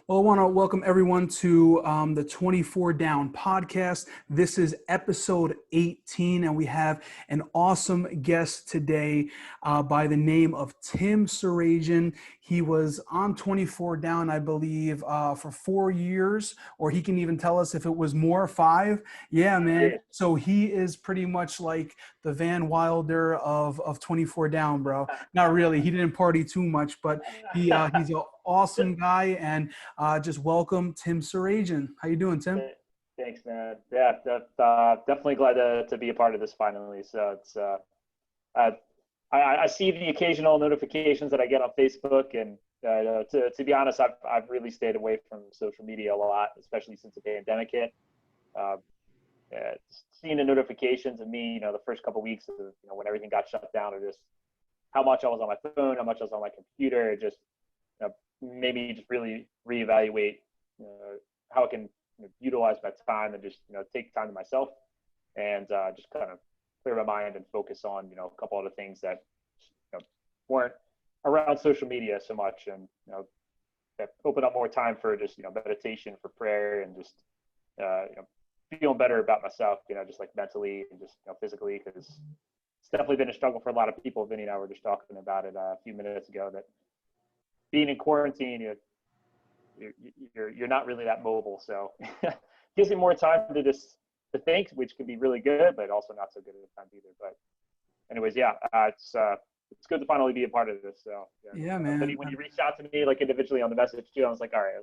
Well, I want to welcome everyone to the 24 Down podcast. This is episode 18, and we have an awesome guest today by the name of Tim Surajan. He was on 24 Down, I believe, for 4 years, or he can even tell us if it was more, 5. Yeah, man. So he is pretty much like the Van Wilder of 24 Down, bro. Not really. He didn't party too much, but he's an awesome guy. And just welcome Tim Surajan. How you doing, Tim? Thanks, man. Yeah, definitely glad to be a part of this finally. So it's I see the occasional notifications that I get on Facebook, and to be honest, I've really stayed away from social media a lot, especially since the pandemic hit. Uh, Seeing the notifications of me, the first couple of weeks of when everything got shut down, or just how much I was on my phone, how much I was on my computer, it just made me just really reevaluate how I can utilize my time and just take time to myself, and just kind of clear my mind and focus on a couple other things that weren't around social media so much, and that open up more time for just meditation, for prayer, and just feeling better about myself, just like mentally and just physically, because it's definitely been a struggle for a lot of people. Vinny and I were just talking about it a few minutes ago, that being in quarantine, you're not really that mobile, so gives you more time to think, which can be really good, but also not so good at the time either. But anyways, yeah, it's good to finally be a part of this. So yeah, man. When you reached out to me like individually on the message too, I was like, all right,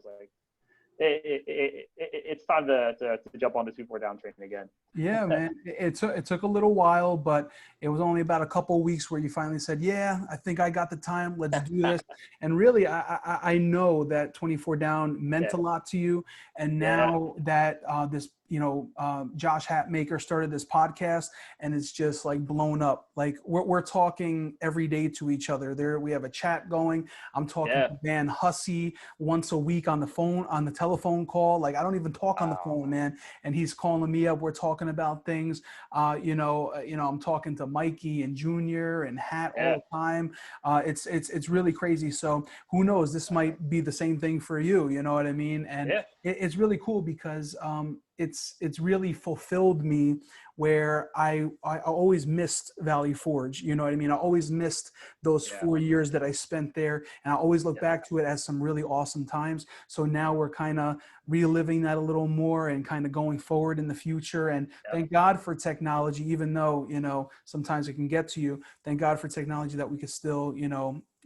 it's time to jump on the 24 Down train again. Yeah, man. It took a little while, but it was only about a couple of weeks where you finally said, "Yeah, I think I got the time. Let's do this." And really, I know that 24 Down meant a lot to you, and now that this Josh Hatmaker started this podcast, and it's just like blown up. Like we're talking every day to each other. There we have a chat going. I'm talking to Van Hussey once a week on the telephone call. Like I don't even talk on the phone, man, and he's calling me up. We're talking about things. I'm talking to Mikey and Junior and Hat all the time. It's really crazy. So who knows? This might be the same thing for you. You know what I mean? And it's really cool because it's really fulfilled me, where I always missed Valley Forge. You know what I mean? I always missed those 4 years that I spent there, and I always look back to it as some really awesome times. So now we're kind of reliving that a little more and kind of going forward in the future. And thank God for technology, even though, sometimes it can get to you. Thank God for technology that we could still,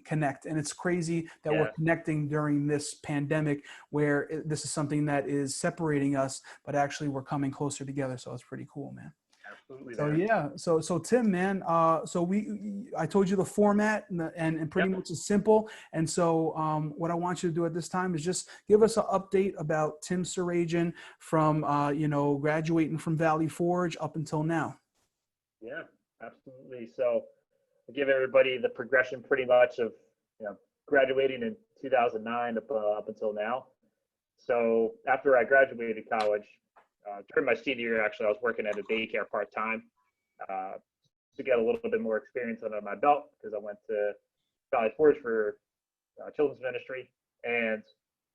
connect. And it's crazy that we're connecting during this pandemic, where this is something that is separating us, but actually we're coming closer together. So it's pretty cool, man. Absolutely. So yeah, so Tim, man, I told you the format, and pretty much it's simple. And so what I want you to do at this time is just give us an update about Tim Surajan from graduating from Valley Forge up until now. Yeah, absolutely. So I'll give everybody the progression pretty much of graduating in 2009 up until now. So after I graduated college, during my senior year, actually, I was working at a daycare part-time to get a little bit more experience under my belt, because I went to Valley Forge for children's ministry, and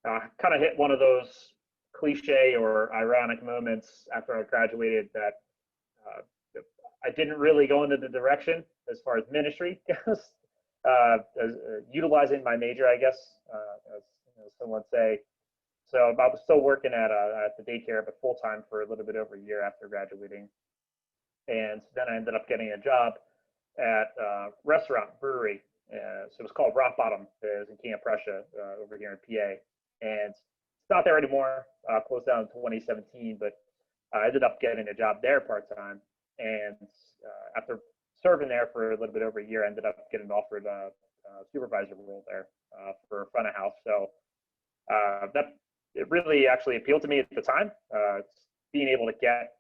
kind of hit one of those cliche or ironic moments after I graduated that I didn't really go into the direction as far as ministry goes, utilizing my major, I guess, as someone say. So I was still working at the daycare, but full time for a little bit over a year after graduating, and then I ended up getting a job at a restaurant brewery. So it was called Rock Bottom. It was in Camp Prussia over here in PA, and it's not there anymore. Closed down in 2017, but I ended up getting a job there part time, and after serving there for a little bit over a year, I ended up getting offered a supervisor role there for front of house. So that it really actually appealed to me at the time. Being able to get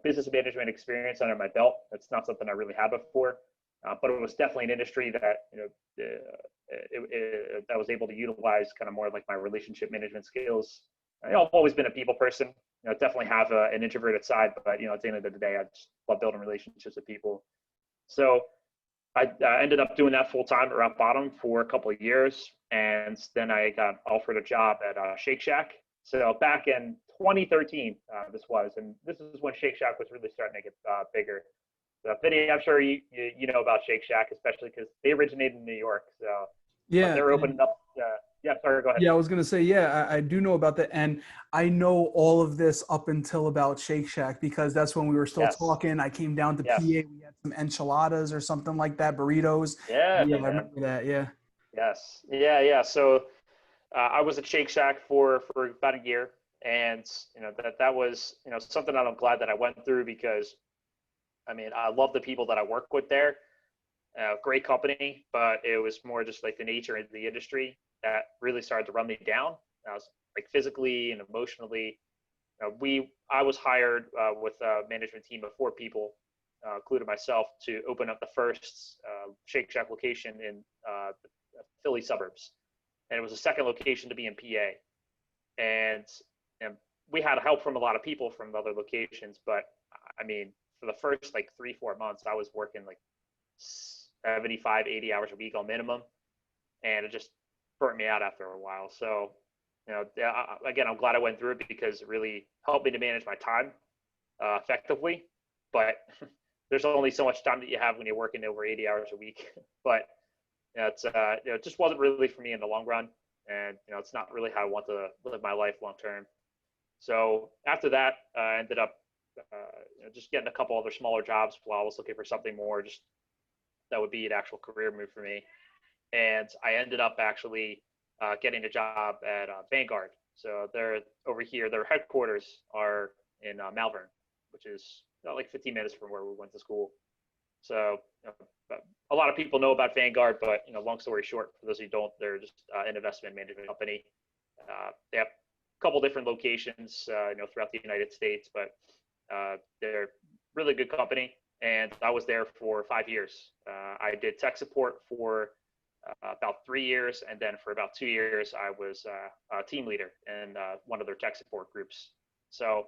business management experience under my belt. That's not something I really had before, but it was definitely an industry that that was able to utilize kind of more like my relationship management skills. I've always been a people person. Definitely have an introverted side, but at the end of the day, I just love building relationships with people. So I ended up doing that full time at Rock Bottom for a couple of years, and then I got offered a job at Shake Shack. So back in 2013, this was, and this is when Shake Shack was really starting to get bigger. So, Vinny, I'm sure you know about Shake Shack, especially because they originated in New York. So, but Yeah. they're opening up. Yeah, sorry, go ahead. Yeah, I was gonna say, yeah, I do know about that, and I know all of this up until about Shake Shack because that's when we were still Yes, talking. I came down to yes, PA, we had some enchiladas or something like that, burritos. yeah, Yeah, I man. remember that. Yeah. Yes, yeah, yeah. So I was at Shake Shack for about a year, and that was something that I'm glad that I went through because I mean I love the people that I work with there. Great company, but it was more just like the nature of the industry that really started to run me down. I was like physically and emotionally. I was hired with a management team of 4 people, including myself, to open up the first Shake Shack location in the Philly suburbs, and it was the second location to be in PA. And we had help from a lot of people from other locations, but I mean, for the first like 3-4 months, I was working like 75, 80 hours a week on minimum, and it just burnt me out after a while. So, again, I'm glad I went through it because it really helped me to manage my time effectively. But there's only so much time that you have when you're working over 80 hours a week. But it just wasn't really for me in the long run, and it's not really how I want to live my life long term. So after that, I ended up just getting a couple other smaller jobs while I was looking for something more just that would be an actual career move for me. And I ended up actually getting a job at Vanguard. So they're over here. Their headquarters are in Malvern, which is like 15 minutes from where we went to school. So a lot of people know about Vanguard, but long story short, for those who don't, they're just an investment management company. They have a couple different locations, throughout the United States, but they're really good company. And I was there for 5 years. I did tech support for about 3 years, and then for about 2 years, I was a team leader in one of their tech support groups. So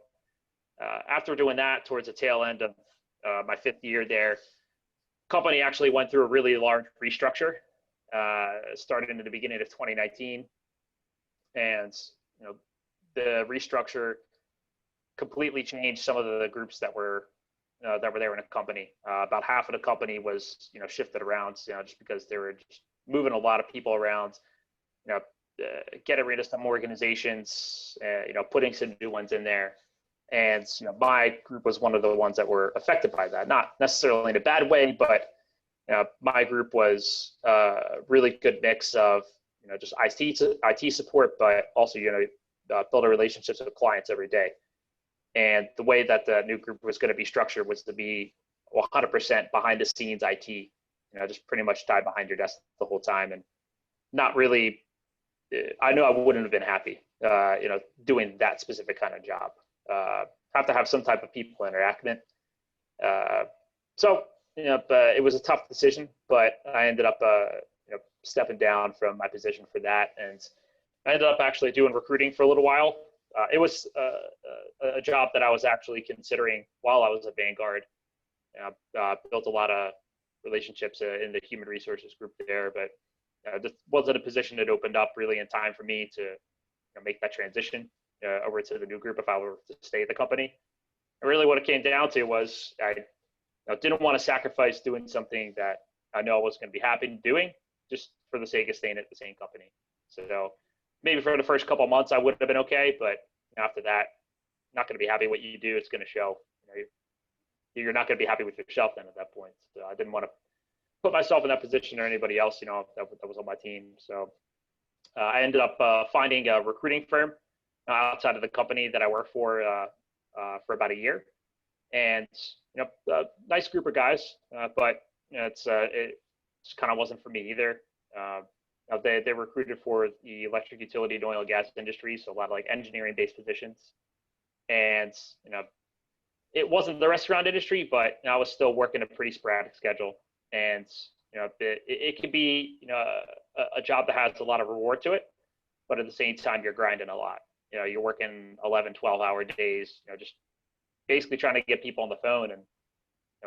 after doing that, towards the tail end of my 5th year there, company actually went through a really large restructure. Started in the beginning of 2019, and the restructure completely changed some of the groups that were there in a company. About half of the company was shifted around, just because they were just moving a lot of people around, getting rid of some organizations, putting some new ones in there. And my group was one of the ones that were affected by that, not necessarily in a bad way, but my group was a really good mix of just IT support, but also building relationships with clients every day. And the way that the new group was going to be structured was to be 100% behind the scenes IT, just pretty much tied behind your desk the whole time, and not really. I know I wouldn't have been happy, doing that specific kind of job. Have to have some type of people interaction. So, but it was a tough decision, but I ended up, stepping down from my position for that, and I ended up actually doing recruiting for a little while. It was a job that I was actually considering while I was at Vanguard. Built a lot of relationships in the human resources group there, but this wasn't a position that opened up really in time for me to make that transition over to the new group if I were to stay at the company. And really what it came down to was I didn't want to sacrifice doing something that I know I was going to be happy doing just for the sake of staying at the same company. So maybe for the first couple of months I would have been okay, but after that, not going to be happy what you do. It's going to show. You're not going to be happy with yourself then at that point. So I didn't want to put myself in that position or anybody else, that was on my team. So I ended up finding a recruiting firm outside of the company that I worked for about a year, and nice group of guys, but it just kind of wasn't for me either. They recruited for the electric utility and oil and gas industry, so a lot of like engineering based positions, and it wasn't the restaurant industry, but I was still working a pretty sporadic schedule, and it could be a job that has a lot of reward to it, but at the same time you're grinding a lot. You're working 11, 12-hour days, just basically trying to get people on the phone and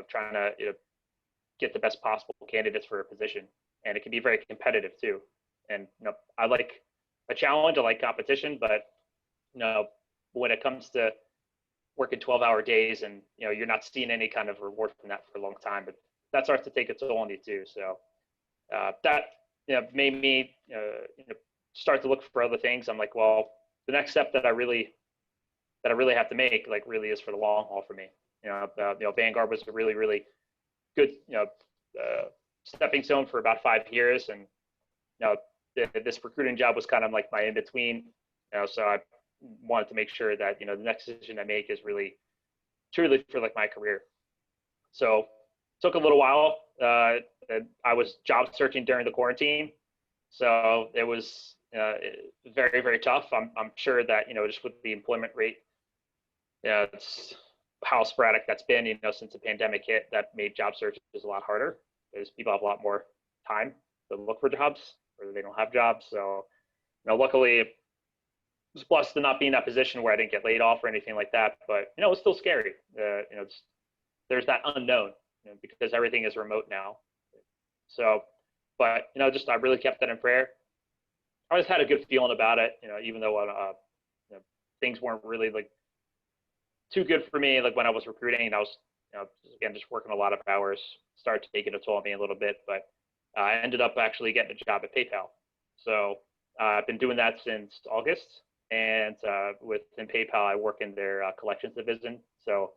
trying to get the best possible candidates for a position. And it can be very competitive too. And I like a challenge, I like competition, but when it comes to working 12-hour days and you're not seeing any kind of reward from that for a long time, but that starts to take a toll on you too. So that made me start to look for other things. I'm like, well, the next step that I really have to make really is for the long haul for me. Vanguard was a really, really good stepping stone for about 5 years, and this recruiting job was kind of like my in between. So I wanted to make sure that the next decision I make is really truly for my career. So took a little while. I was job searching during the quarantine, so it was very, very tough. I'm sure that just with the employment rate, it's how sporadic that's been. Since the pandemic hit, that made job searches a lot harder because people have a lot more time to look for jobs, or they don't have jobs. So luckily, I was blessed to not be in that position where I didn't get laid off or anything like that. But it was still scary. There's that unknown because everything is remote now. So, but I really kept that in prayer. I just had a good feeling about it. Even though things weren't really too good for me. When I was recruiting, I was again just working a lot of hours. Started taking a toll on me a little bit, but I ended up actually getting a job at PayPal. So I've been doing that since August. And within PayPal, I work in their collections division. So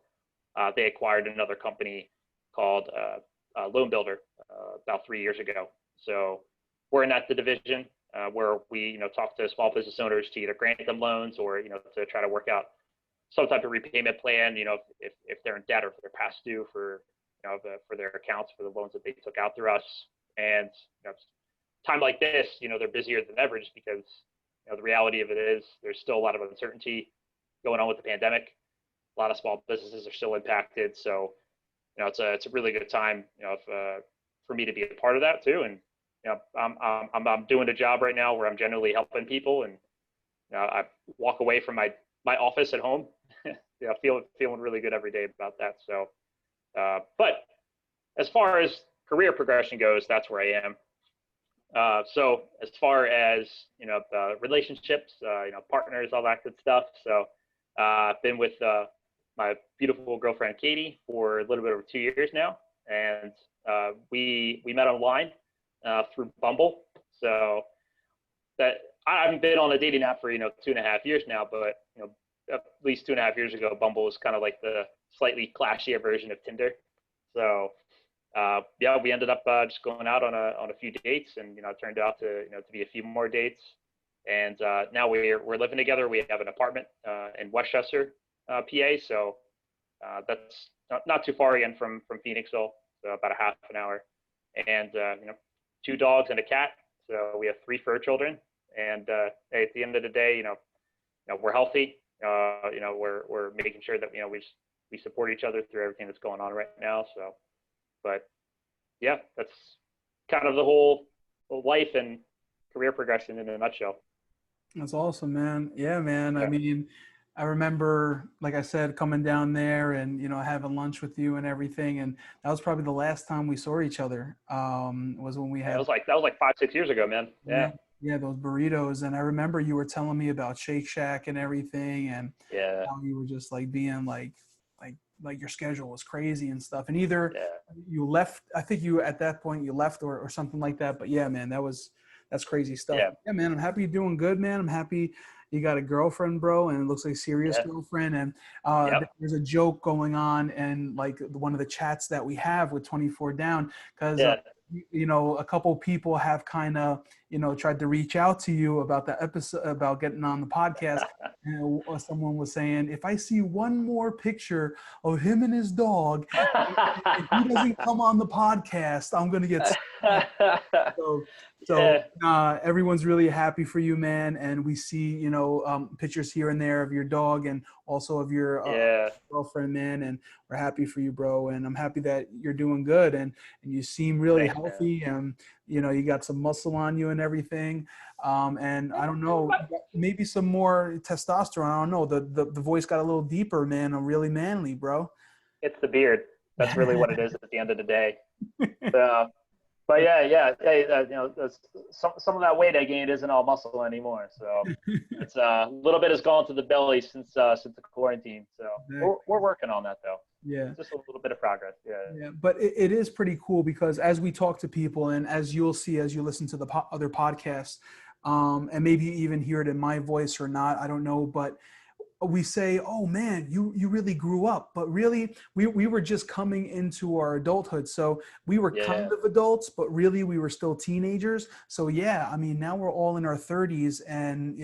they acquired another company called Loan Builder about 3 years ago. So we're in that division where we talk to small business owners to either grant them loans or to try to work out some type of repayment plan. If they're in debt or if they're past due for for their accounts for the loans that they took out through us. And time like this, they're busier than ever just because the reality of it is there's still a lot of uncertainty going on with the pandemic. A lot of small businesses are still impacted. So, it's a really good time, for me to be a part of that too. And, I'm doing a job right now where I'm generally helping people, and I walk away from my office at home, feeling really good every day about that. So, but as far as career progression goes, that's where I am. So as far as relationships, partners, all that good stuff. So I've been with my beautiful girlfriend Katie for a little bit over 2 years now, and we met online through Bumble. So that I haven't been on a dating app for 2.5 years now, but at least 2.5 years ago, Bumble was kind of like the slightly clashier version of Tinder. So we ended up just going out on a few dates, and it turned out to to be a few more dates. And now we're living together. We have an apartment in Westchester, PA. So that's not too far again from Phoenixville. So about a half an hour. And 2 dogs and a cat. So we have 3 fur children. And at the end of the day, we're healthy. We're making sure that we support each other through everything that's going on right now. So, but yeah, that's kind of the whole life and career progression in a nutshell. That's awesome, man. Yeah, man. Yeah. I mean, I remember, like I said, coming down there and, having lunch with you and everything. And that was probably the last time we saw each other, was when we had. That was like 5-6 years ago, man. Yeah. Yeah, those burritos. And I remember you were telling me about Shake Shack and everything, and how you were just being like your schedule was crazy and stuff. And either you left, I think you at that point you left or something like that. But yeah, man, that's crazy stuff. Yeah, man, I'm happy you're doing good, man. I'm happy you got a girlfriend, bro, and it looks like a serious girlfriend. And there's a joke going on and one of the chats that we have with 24 Down, because a couple people have kind of tried to reach out to you about the episode, about getting on the podcast. And someone was saying, if I see one more picture of him and his dog, if he doesn't come on the podcast, I'm gonna get so everyone's really happy for you, man. And we see pictures here and there of your dog and also of your girlfriend, man. And we're happy for you, bro. And I'm happy that you're doing good and you seem really healthy, and you got some muscle on you and everything. And I don't know, maybe some more testosterone. I don't know. The voice got a little deeper, man. I'm really manly, bro. It's the beard. That's really what it is at the end of the day. But yeah. Hey, some of that weight I gained isn't all muscle anymore. So it's a little bit has gone to the belly since the quarantine. So we're working on that though. Yeah. Just a little bit of progress. Yeah. Yeah, but it is pretty cool because as we talk to people and as you'll see as you listen to the other podcasts, and maybe you even hear it in my voice or not, I don't know, but we say, oh man, you really grew up, but really we were just coming into our adulthood. So we were Yeah. kind of adults, but really we were still teenagers. So yeah, I mean, now we're all in our 30s and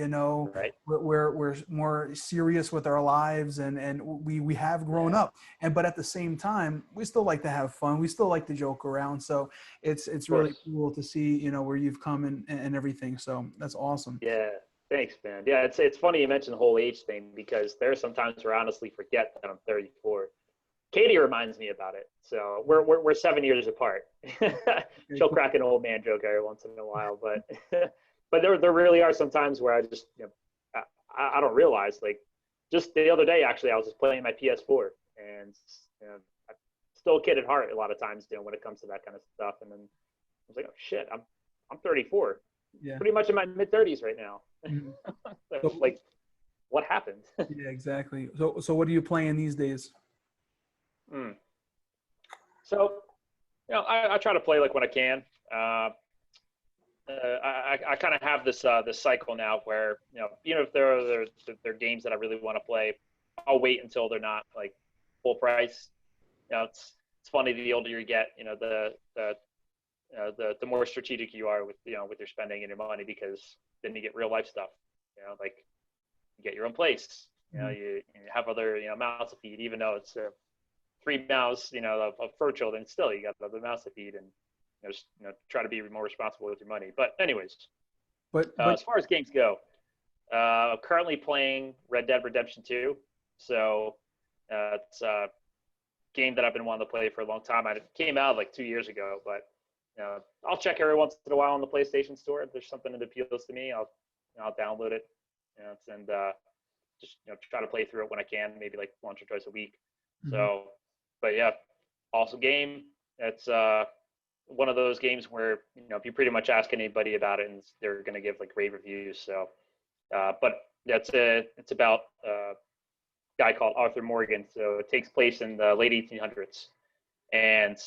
Right. we're more serious with our lives and we have grown Yeah. up. And but at the same time, we still like to have fun. We still like to joke around. So it's Of really course. cool to see, where you've come and everything. So that's awesome. Yeah. Thanks, man. Yeah, it's funny you mentioned the whole age thing because there are some times where I honestly forget that I'm 34. Katie reminds me about it. So we're 7 years apart. Okay, She'll cool. crack an old man joke every once in a while, but but there really are some times where I just I don't realize, like, just the other day actually I was just playing my PS4 and I'm still a kid at heart a lot of times when it comes to that kind of stuff, and then I was like, oh shit, I'm 34, Yeah. pretty much in my mid 30s right now. Mhm. So, So, like, what happened? yeah, exactly. So what are you playing these days? Hmm. So I try to play like when I can. I kind of have this cycle now where if there are games that I really want to play, I'll wait until they're not like full price. It's funny, the older you get, the more strategic you are with with your spending and your money, because then you get real life stuff. Like, you get your own place. Mhm. You have other mouths to feed, even though it's three mouths of fur children. Still, you got other mouths to feed, and just try to be more responsible with your money. But anyways, But as far as games go, currently playing Red Dead Redemption 2. So it's a game that I've been wanting to play for a long time. It came out like 2 years ago, but I'll check every once in a while on the PlayStation Store. If there's something that appeals to me, I'll download it, and just try to play through it when I can, maybe like once or twice a week. Mhm. So, but yeah, awesome game. It's one of those games where if you pretty much ask anybody about it, and they're going to give like rave reviews. So, but it's about a guy called Arthur Morgan. So it takes place in the late 1800s, and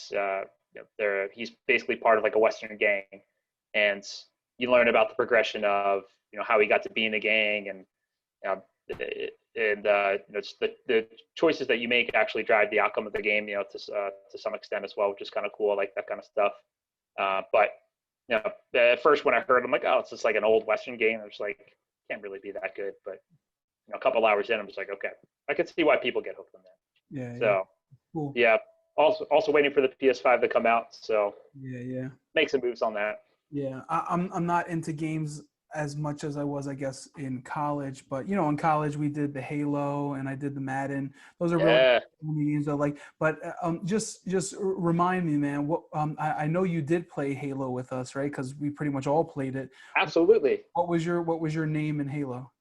he's basically part of like a Western gang, and you learn about the progression of how he got to be in the gang, and uh, the choices that you make actually drive the outcome of the game, to some extent as well, which is kind of cool. I like that kind of stuff. But at first when I heard, I'm like, oh, it's just like an old Western game. I was like, can't really be that good. But a couple hours in, I'm just like, okay, I can see why people get hooked on that. Yeah, yeah. So Cool. yeah, also waiting for the PS5 to come out. So Yeah, yeah. make some moves on that. Yeah. I'm not into games as much as I was, I guess, in college. But in college we did the Halo and I did the Madden. Those are really Yeah, only games I like. But just remind me, man. What I know you did play Halo with us, right? Because we pretty much all played it. absolutely. What was your name in Halo?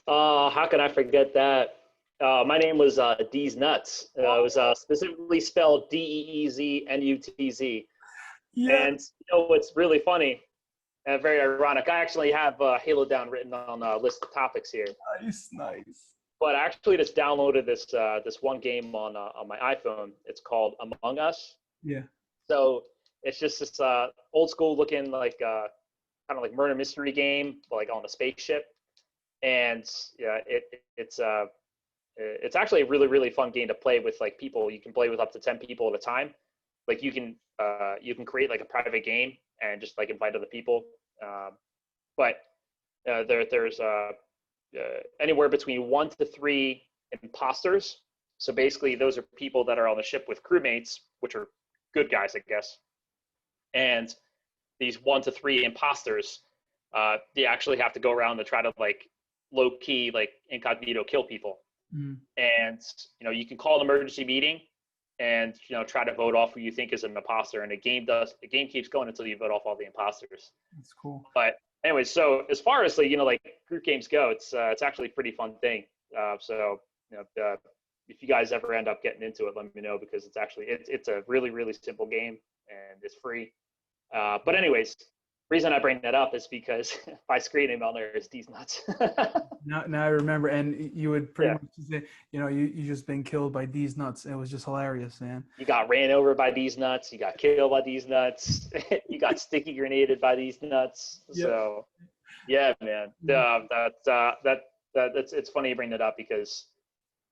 Oh, how could I forget that? My name was D's Nuts. It was specifically spelled DeeZNutz. Yeah. And what's really funny and very ironic, I actually have Halo down written on a list of topics here. Nice, nice. But I actually just downloaded this one game on my iPhone. It's called Among Us. Yeah. So it's just this old school looking, like kind of like murder mystery game, but like on a spaceship. And yeah, it's actually a really really fun game to play with like people. You can play with up to 10 people at a time. Like you can create like a private game and just like invite other people. But there's anywhere between 1 to 3 imposters. So basically, those are people that are on the ship with crewmates, which are good guys, I guess. And these 1 to 3 imposters, they actually have to go around to try to like low key, like incognito kill people. Mm, And you can call an emergency meeting and try to vote off who you think is an imposter, and the game keeps going until you vote off all the imposters. that's cool. But anyway, so as far as like like group games go, it's actually a pretty fun thing. So if you guys ever end up getting into it, let me know, because it's a really, really simple game and it's free. But anyways, reason I bring that up is because my screen name on there is These Nuts. Now I remember, and you would pretty Yeah. much say, you just been killed by these nuts. It was just hilarious, man. You got ran over by these nuts. You got killed by these nuts. You got sticky grenaded by these nuts. Yeah. So, yeah, man. It's funny you bring that up, because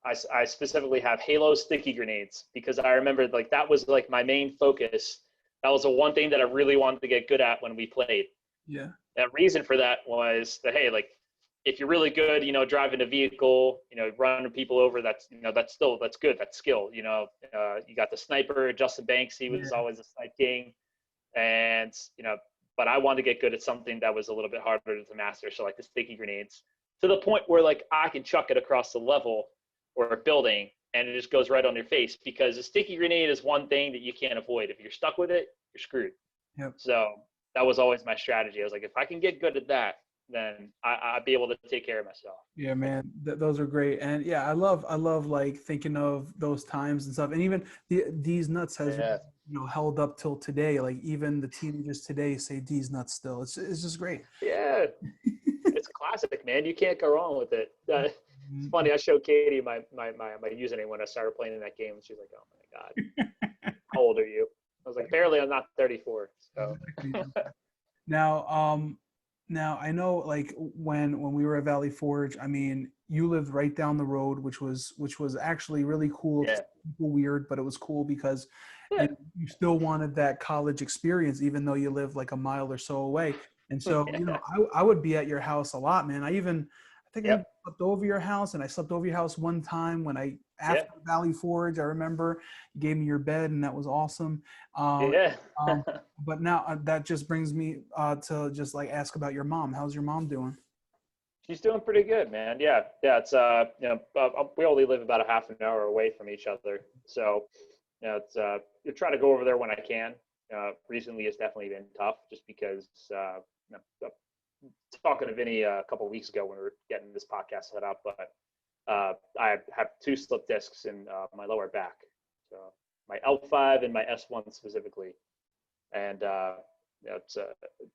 I specifically have Halo sticky grenades, because I remember like that was like my main focus. That was the one thing that I really wanted to get good at when we played. Yeah. That reason for that was that, hey, like if you're really good, driving a vehicle, running people over, that's good. That's skill. You got the sniper, Justin Banks. He was always a snipe king, and but I wanted to get good at something that was a little bit harder to master. So like the sticky grenades, to the point where like I can chuck it across the level or a building and it just goes right on your face, because a sticky grenade is one thing that you can't avoid. If you're stuck with it, you're screwed. Yep. So that was always my strategy. I was like, if I can get good at that, then I'd be able to take care of myself. Yeah, man, those are great. And yeah, I love like thinking of those times and stuff. And even these nuts has, held up till today. Like even the teenagers today say these nuts still. It's just great. Yeah. It's classic, man. You can't go wrong with it. It's funny. I showed Katie my username when I started playing in that game, and she's like, "Oh my god, how old are you?" I was like, "Barely. I'm not 34." So now I know, like when we were at Valley Forge, I mean, you lived right down the road, which was actually really cool. Yeah. People weird, but it was cool because you still wanted that college experience, even though you lived like a mile or so away. And so, I would be at your house a lot, man. I think I slept over your house, and I slept over your house one time after Valley Forge. I remember you gave me your bed, and that was awesome. But now that just brings me to just like ask about your mom. How's your mom doing? She's doing pretty good, man. Yeah. It's we only live about a half an hour away from each other, so it's you try to go over there when I can. Recently, it's definitely been tough, just because talking to Vinny a couple of weeks ago when we were getting this podcast set up, but I have 2 slip discs in my lower back, so my L5 and my S1 specifically, and it's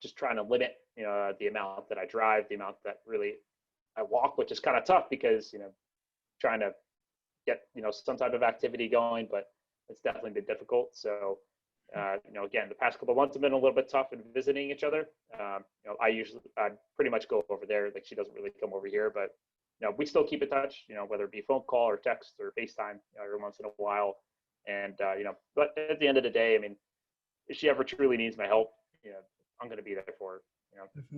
just trying to limit the amount that I drive, the amount that really I walk, which is kind of tough, because trying to get some type of activity going, but it's definitely been difficult. So again, the past couple of months have been a little bit tough in visiting each other. I pretty much go over there. Like, she doesn't really come over here, but we still keep in touch. Whether it be phone call or text or FaceTime, every once in a while. And but at the end of the day, I mean, if she ever truly needs my help, I'm going to be there for her.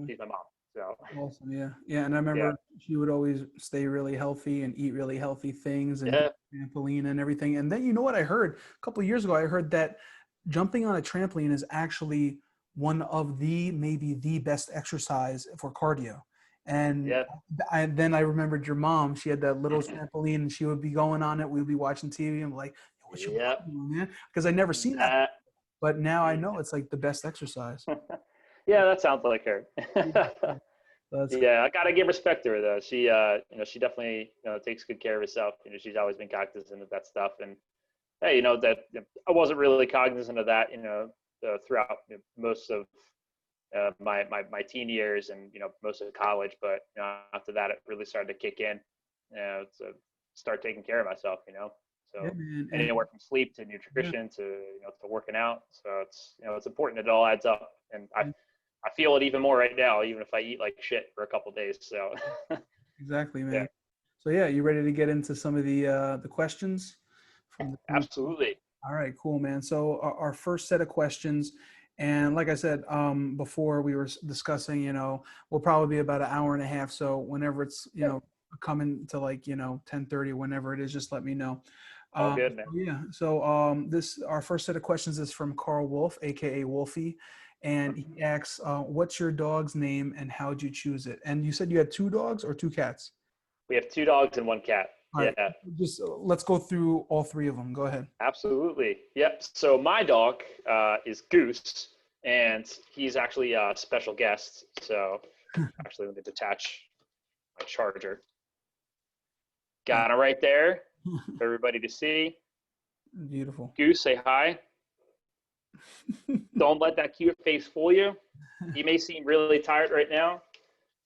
She's my mom. So awesome. Yeah. And I remember she would always stay really healthy and eat really healthy things, and trampoline and everything. And then, what I heard a couple of years ago? I heard that jumping on a trampoline is actually one of maybe the best exercise for cardio. And then I remembered your mom. She had that little trampoline, and she would be going on it. We'd be watching TV, and like, what's your mom doing, man? Because I never seen that. But now I know it's like the best exercise. Yeah, that sounds like her. I gotta give respect to her though. She she definitely takes good care of herself. She's always been cognizant of that stuff. And hey, that I wasn't really cognizant of that throughout most of my teen years, and most of college. But after that, it really started to kick in. To start taking care of myself. So anywhere from sleep to nutrition to to working out. So it's it's important that it all adds up. And I feel it even more right now, even if I eat like shit for a couple of days. So exactly, man. So you ready to get into some of the questions from the Absolutely. All right, cool, man. So our first set of questions, and like I said before, we were discussing, we'll probably be about an hour and a half. So whenever it's coming to like 10:30, whenever it is, just let me know. All good, man. So our first set of questions is from Carl Wolf, aka Wolfie, and he asks, "What's your dog's name and how'd you choose it?" And you said you had 2 dogs or 2 cats? We have 2 dogs and 1 cat. Right. Just let's go through all 3 of them. Go ahead. Absolutely. Yep. So my dog is Goose, and he's actually a special guest. So actually, let me detach my charger. Got him right there. for everybody to see. Beautiful. Goose, say hi. Don't let that cute face fool you. He may seem really tired right now,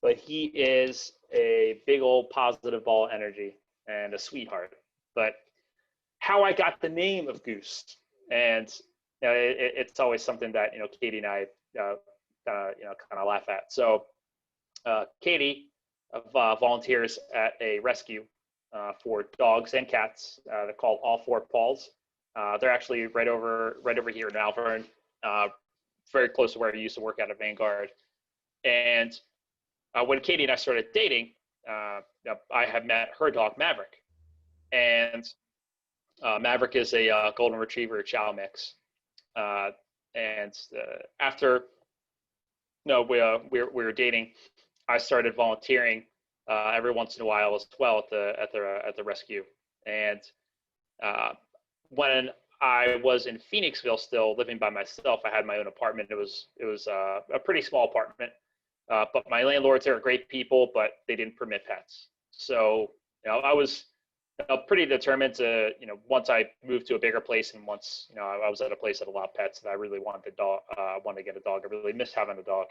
but he is a big old positive ball of energy and a sweetheart. But how I got the name of Goose, and it's always something that Katie and I kind of laugh at. So Katie volunteers at a rescue for dogs and cats. They're called All Four Paws. They're actually right over here in Malvern, very close to where I used to work at a Vanguard. And when Katie and I started dating, I had met her dog Maverick, and Maverick is a golden retriever chow mix. And after we were dating, I started volunteering every once in a while as well at the rescue. And when I was in Phoenixville, still living by myself, I had my own apartment. It was a pretty small apartment, but my landlords are great people, but they didn't permit pets. So I was pretty determined to once I moved to a bigger place, and once I was at a place that allowed pets, and I really wanted to get a dog. I really missed having a dog.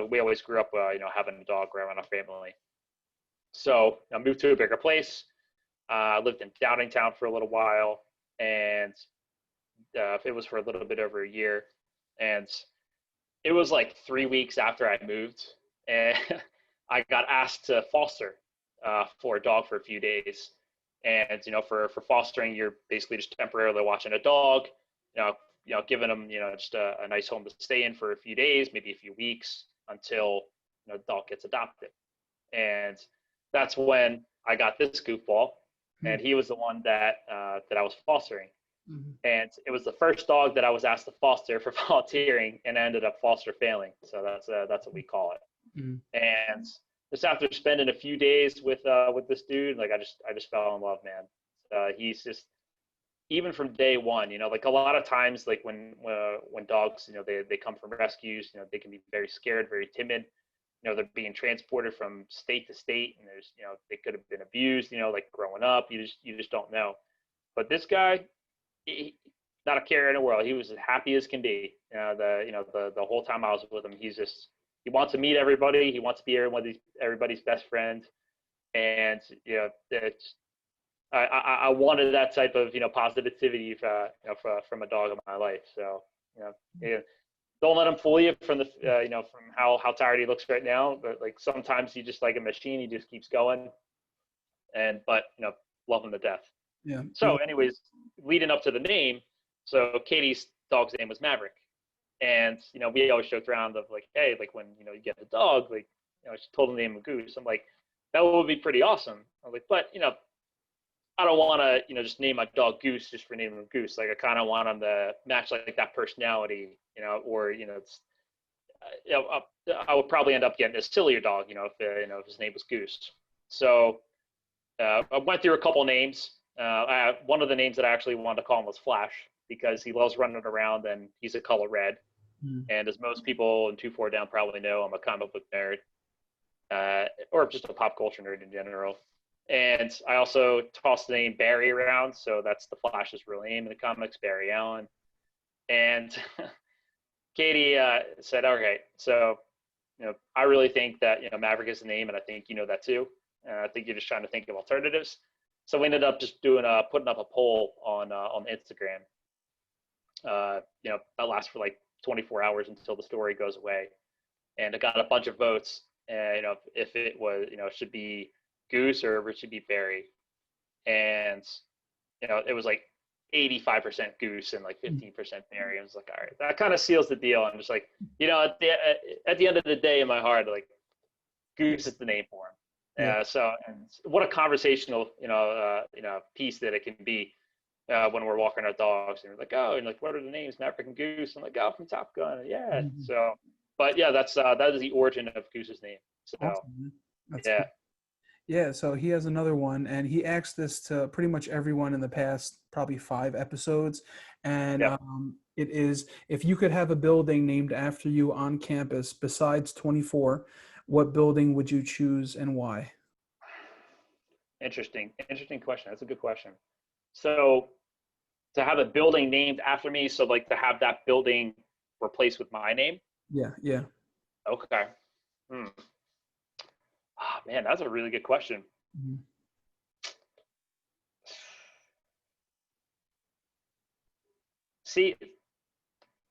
We always grew up having a dog around our family. So I moved to a bigger place. Lived in Downingtown for a little while, and it was for a little bit over a year. And it was like 3 weeks after I moved, and I got asked to foster for a dog for a few days. And for fostering, you're basically just temporarily watching a dog, giving them just a nice home to stay in for a few days, maybe a few weeks, until the dog gets adopted. And that's when I got this goofball, and he was the one that I was fostering. Mm-hmm. And it was the first dog that I was asked to foster for volunteering, and I ended up foster failing. So that's what we call it. Mm-hmm. And just after spending a few days with this dude, like I just fell in love, man. He's just, even from day one, like a lot of times, like when dogs, they come from rescues, they can be very scared, very timid. They're being transported from state to state, and there's, they could have been abused, like growing up. You just don't know. But this guy, not a care in the world. He was as happy as can be. The whole time I was with him, he wants to meet everybody. He wants to be everybody's best friend. And I wanted that type of positivity from a dog in my life. So don't let him fool you from from how tired he looks right now. But like sometimes he's just like a machine. He just keeps going. But love him to death. Yeah. So anyways, leading up to the name, so Katie's dog's name was Maverick. And, we always joked around of like, hey, like when, you get a dog, like, she told him the name of Goose. I'm like, that would be pretty awesome. I'm like, but, I don't want to, just name my dog Goose just for naming him Goose. Like I kind of want him to match like that personality, or, it's, I would probably end up getting a sillier dog, if his name was Goose. So I went through a couple names. One of the names that I actually wanted to call him was Flash, because he loves running around and he's a color red. And as most people in 2-4 Down probably know, I'm a comic book nerd, or just a pop culture nerd in general. And I also tossed the name Barry around, so that's the Flash's real name in the comics, Barry Allen. And Katie said, "Okay, so I really think that Maverick is the name, and I think you know that too. I think you're just trying to think of alternatives." So we ended up just putting up a poll on Instagram. That lasts for like 24 hours until the story goes away, and it got a bunch of votes. And if it was should be Goose or if it should be Barry, and it was like 85% Goose and like 15% Barry. I was like, all right, that kind of seals the deal. I'm just like, at the end of the day, in my heart, like Goose is the name for him. Yeah. So, and what a conversational, piece that it can be when we're walking our dogs, and we're like, oh, and like, what are the names? Maverick and Goose. I'm like, oh, from Top Gun. Yeah. Mm-hmm. So, but yeah, that is the origin of Goose's name. So, awesome. Yeah. Cool. Yeah. So he has another one, and he asked this to pretty much everyone in the past, probably 5 episodes. And it is, if you could have a building named after you on campus besides 24, what building would you choose and why? Interesting question. That's a good question. So to have a building named after me, so like to have that building replaced with my name. Yeah, yeah. Okay. Hmm. Oh, man, that's a really good question. Mhm. See,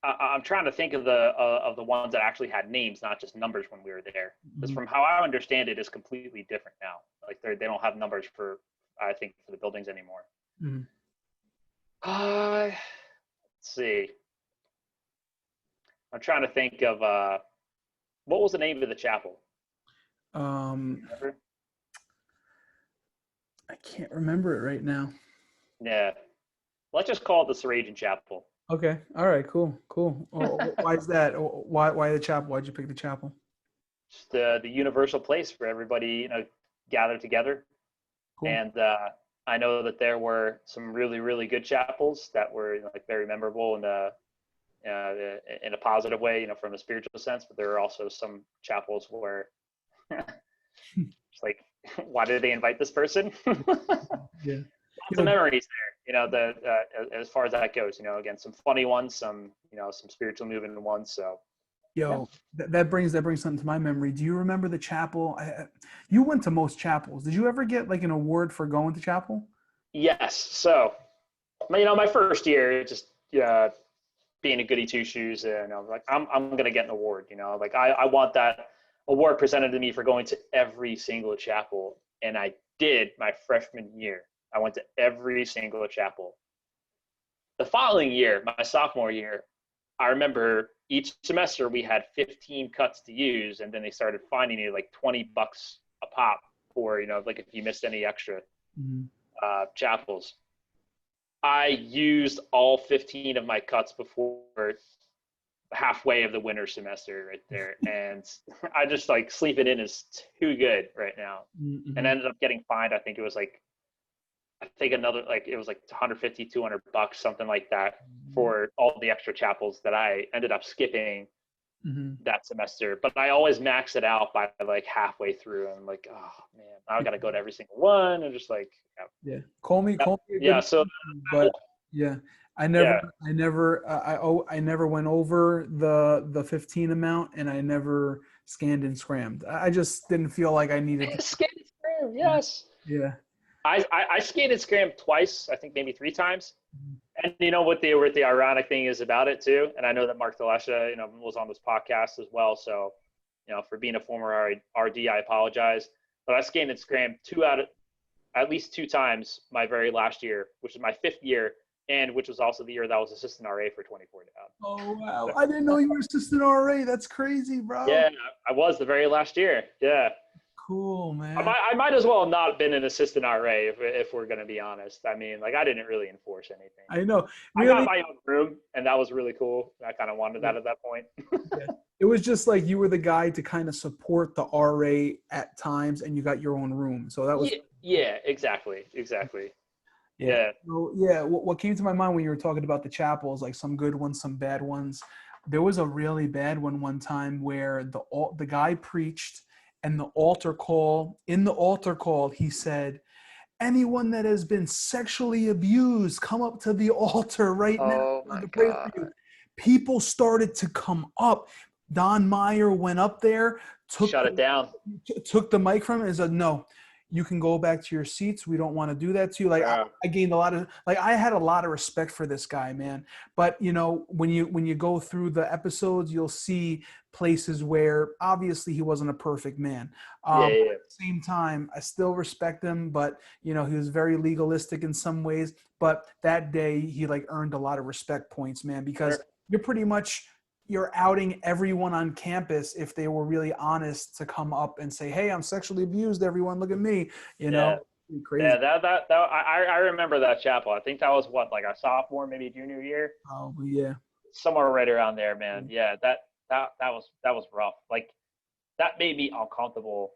I'm trying to think of the ones that actually had names, not just numbers when we were there. Because Mhm. from how I understand it, it's completely different now. Like they don't have numbers for, I think, for the buildings anymore. Mhm. Let's see. I'm trying to think of what was the name of the chapel? Um, Remember? I can't remember it right now. Yeah. Let's just call it the Sarajan Chapel. Okay. All right. Cool. Cool. Why is that? Why the chapel? Why'd you pick the chapel? Just the universal place for everybody, gather together. Cool. And I know that there were some really, really good chapels that were like very memorable in a positive way, from a spiritual sense. But there are also some chapels where it's like, why did they invite this person? Yeah. Lots of memories there. As far as that goes. Again, some funny ones, some spiritual moving ones. So yeah. Yo, that brings something to my memory. Do you remember the chapel? You went to most chapels. Did you ever get like an award for going to chapel? Yes. So, my first year, just being a goody two shoes, and I'm like, I'm gonna get an award. Like I want that award presented to me for going to every single chapel, and I did my freshman year. I went to every single chapel. The following year, my sophomore year, I remember each semester we had 15 cuts to use, and then they started finding you like $20 a pop for like if you missed any extra Mhm. chapels. I used all 15 of my cuts before halfway of the winter semester right there, and I just like sleeping in is too good right now, and I Mhm. ended up getting fined. I think another like it was like 150 $200 something like that for all the extra chapels that I ended up skipping Mhm. that semester. But I always max it out by like halfway through, and I'm like, oh man, I gotta go to every single one, and just like Yeah. Call me a yeah. good So man, but yeah, I never, yeah, I never, I never went over the 15 amount, and I never scanned and scrammed. I just didn't feel like I needed to. skated scram, Yeah. yes. Yeah. I skated scram twice, I think maybe three times. And what the ironic thing is about it too, and I know that Mark Delesha, was on this podcast as well. So, for being a former RD, I apologize. But I skated scram at least two times my very last year, which is my fifth year, and which was also the year that I was assistant RA for 24 down. Oh wow! So, I didn't know you were assistant RA. That's crazy, bro. yeah, I was the very last year. Yeah. Cool, I man. might, I might as well have not been an assistant RA if we're going to be honest. I mean, like I didn't really enforce anything. I know. I got Really, my own room, and that was really cool. I kind of wanted yeah, that at that point. yeah. It was just like you were the guy to kind of support the RA at times, and you got your own room. So that was Yeah, yeah, exactly. yeah. Yeah, So yeah, what came to my mind when you were talking about the chapels, like some good ones, some bad ones. There was a really bad one time where the guy preached, and in the altar call he said, anyone that has been sexually abused, come up to the altar right now. oh I my can pray for you. God. People started to come up. Don Meyer went up there, took Shut it down. took the mic from him and said, "No, you can go back to your seats. We don't want to do that to you." Like Yeah, I gained a lot of I had a lot of respect for this guy, man. But when you go through the episodes, you'll see places where obviously he wasn't a perfect man. yeah, But yeah. at the same time, I still respect him. But he was very legalistic in some ways. But that day, he like earned a lot of respect points, man, because Sure. you're outing everyone on campus if they were really honest to come up and say, "Hey, I'm sexually abused. Everyone, look at me." You Yeah, know, crazy. yeah. That I remember that chapel. I think that was what like our sophomore, maybe junior year, Probably, yeah. somewhere right around there, man. Yeah, that was rough. Like that made me uncomfortable.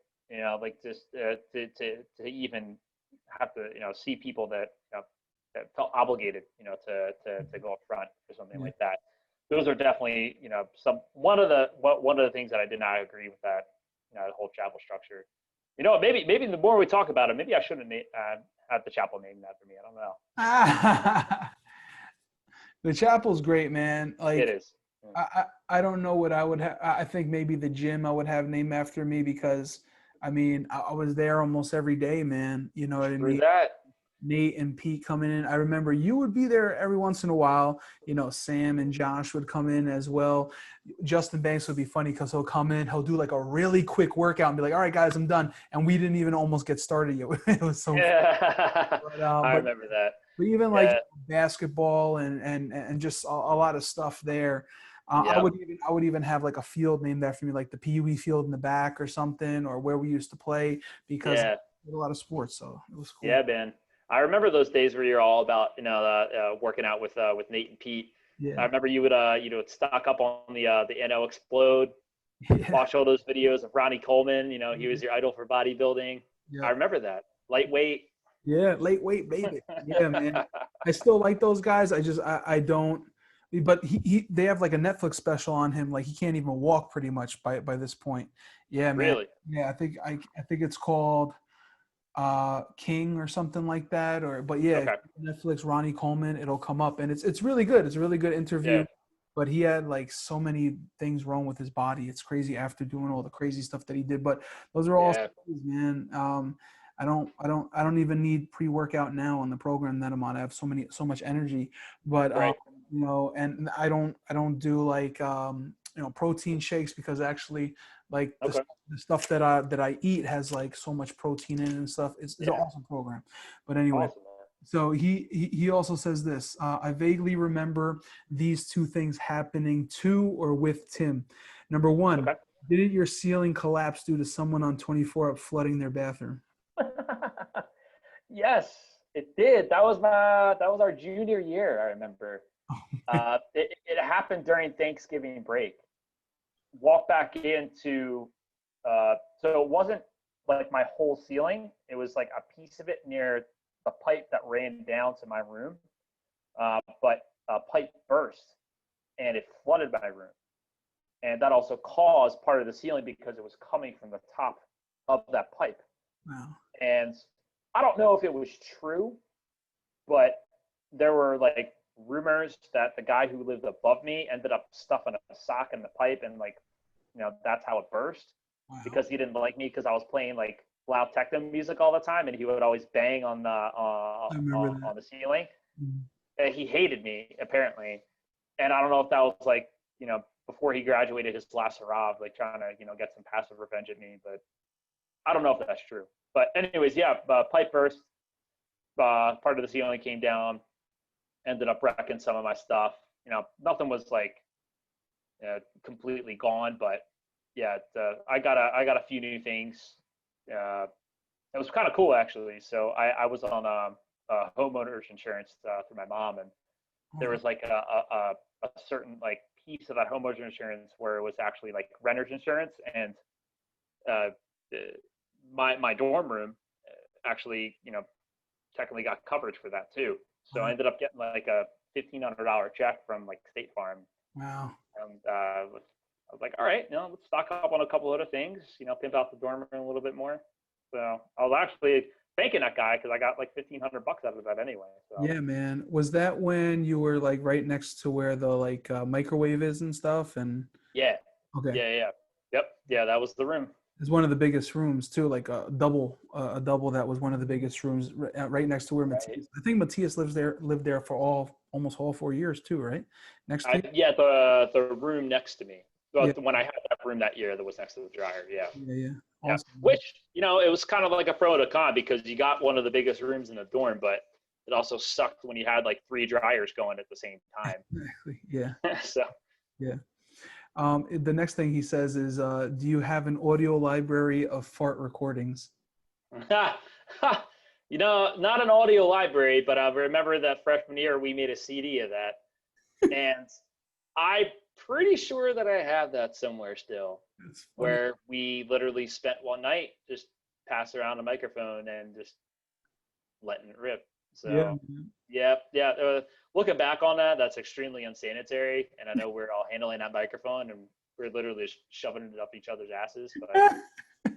Like just to even have to see people that felt obligated, to go up front or something Yeah. like that. Those are definitely some one of the things that I did not agree with that the whole chapel structure. You know, maybe the more we talk about it, maybe I shouldn't have the chapel named after me. I don't know. The chapel's great, man. It Like, is. Yeah. I don't know what I would have. I think maybe the gym I would have named after me because, I mean, I was there almost every day, man. You know what I True mean? that. Nate and Pete coming in. I remember you would be there every once in a while. You know, Sam and Josh would come in as well. Justin Banks would be funny because he'll come in, he'll do like a really quick workout and be like, "All right, guys, I'm done," and we didn't even almost get started yet. It was so funny. Yeah. But, I remember that. but even like Yeah. basketball and just a lot of stuff there. Yeah. I would even have like a field named after me, like the Pee Wee field in the back or something, or where we used to play because Yeah. there's a lot of sports, so it was cool. Yeah, man. I remember those days where you're all about, working out with Nate and Pete. I Yeah, remember you would stock up on the NO Explode, yeah, watch all those videos of Ronnie Coleman. You know, he was your idol for bodybuilding. I yeah, remember that. Lightweight. yeah. Late weight, baby. Yeah, man. I still like those guys. I don't. But they have like a Netflix special on him. Like he can't even walk pretty much by this point. Yeah, man. Really? Yeah, I think it's called King or something like that. But yeah, Okay. Netflix Ronnie Coleman, it'll come up and it's really good. It's a really good interview. Yeah. But he had like so many things wrong with his body. It's crazy after doing all the crazy stuff that he did. But those are all Yeah. stories, man. I don't even need pre-workout now on the program that I'm on. I have so much energy. But Right. you know, and I don't do like you know, protein shakes because actually like Okay. the stuff that I eat has like so much protein in it and stuff. It's an Yeah. awesome program. But anyway, Awesome, man. so he also says this. I vaguely remember these two things happening to or with Tim. Number one, Okay. didn't your ceiling collapse due to someone on 24 up flooding their bathroom? Yes, it did. That was our junior year. I remember. It happened during Thanksgiving break. Walked back into, so it wasn't like my whole ceiling. It was like a piece of it near the pipe that ran down to my room. But a pipe burst and it flooded my room, and that also caused part of the ceiling because it was coming from the top of that pipe. Wow. And I don't know if it was true, but there were like rumors that the guy who lived above me ended up stuffing a sock in the pipe, and like, that's how it burst, Wow. because he didn't like me because I was playing like loud techno music all the time, and he would always bang on the I remember that. on the ceiling. Mhm. And he hated me apparently, and I don't know if that was like, before he graduated his last hurrah, like trying to get some passive revenge at me, but I don't know if that's true. But anyways, yeah, pipe burst. Part of the ceiling came down. Ended up wrecking some of my stuff. Nothing was like completely gone, but yeah, I got a few new things. It was kind of cool actually. So I was on homeowners insurance through my mom, and there was like a certain like piece of that homeowners insurance where it was actually like renters insurance, and uh, my dorm room actually technically got coverage for that too. So I ended up getting like a $1,500 check from like State Farm, Wow. and I was like, all right, let's stock up on a couple other things, pimp out the dorm room a little bit more. So I was actually thanking that guy because I got like $1,500 out of that anyway. So Yeah, man. Was that when you were like right next to where the like microwave is and stuff? And yeah, okay, yeah, yep, yeah, that was the room. it's one of the biggest rooms too, like a double that was one of the biggest rooms right next to where Right. Matthias. I think Matthias lived there for almost all 4 years too, right? Next to you. Yeah, the room next to me. Yeah, Well, when I had that room that year, that was next to the dryer. Yeah. yeah, yeah. Yeah, Awesome, man. which it was kind of like a pro and a con because you got one of the biggest rooms in the dorm, but it also sucked when you had like 3 dryers going at the same time. Exactly. Yeah, So yeah. The next thing he says is, "Do you have an audio library of fart recordings?" not an audio library, but I remember that freshman year we made a CD of that, and I'm pretty sure that I have that somewhere still, It's funny. where we literally spent one night just pass around a microphone and just letting it rip. Yeah, So, man. yeah, yeah. Looking back on that, that's extremely unsanitary, and I know we're all handling that microphone and we're literally just shoving it up each other's asses. But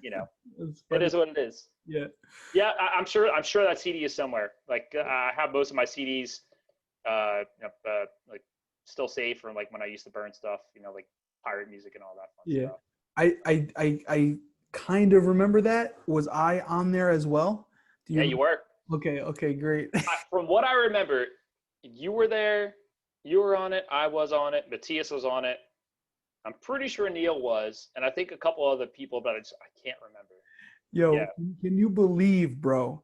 you know, That's it funny. is what it is. Yeah. Yeah, I'm sure. I'm sure that CD is somewhere. Like I have most of my CDs, like still saved from like when I used to burn stuff. You know, like pirate music and all that fun Yeah. stuff. I kind of remember that. Was I on there as well? Do Yeah, you? you were. Okay. Okay. Great. From what I remember, you were there. You were on it. I was on it. Matthias was on it. I'm pretty sure Neil was, and I think a couple other people, but I can't remember. Yo, Yeah. can you believe, bro?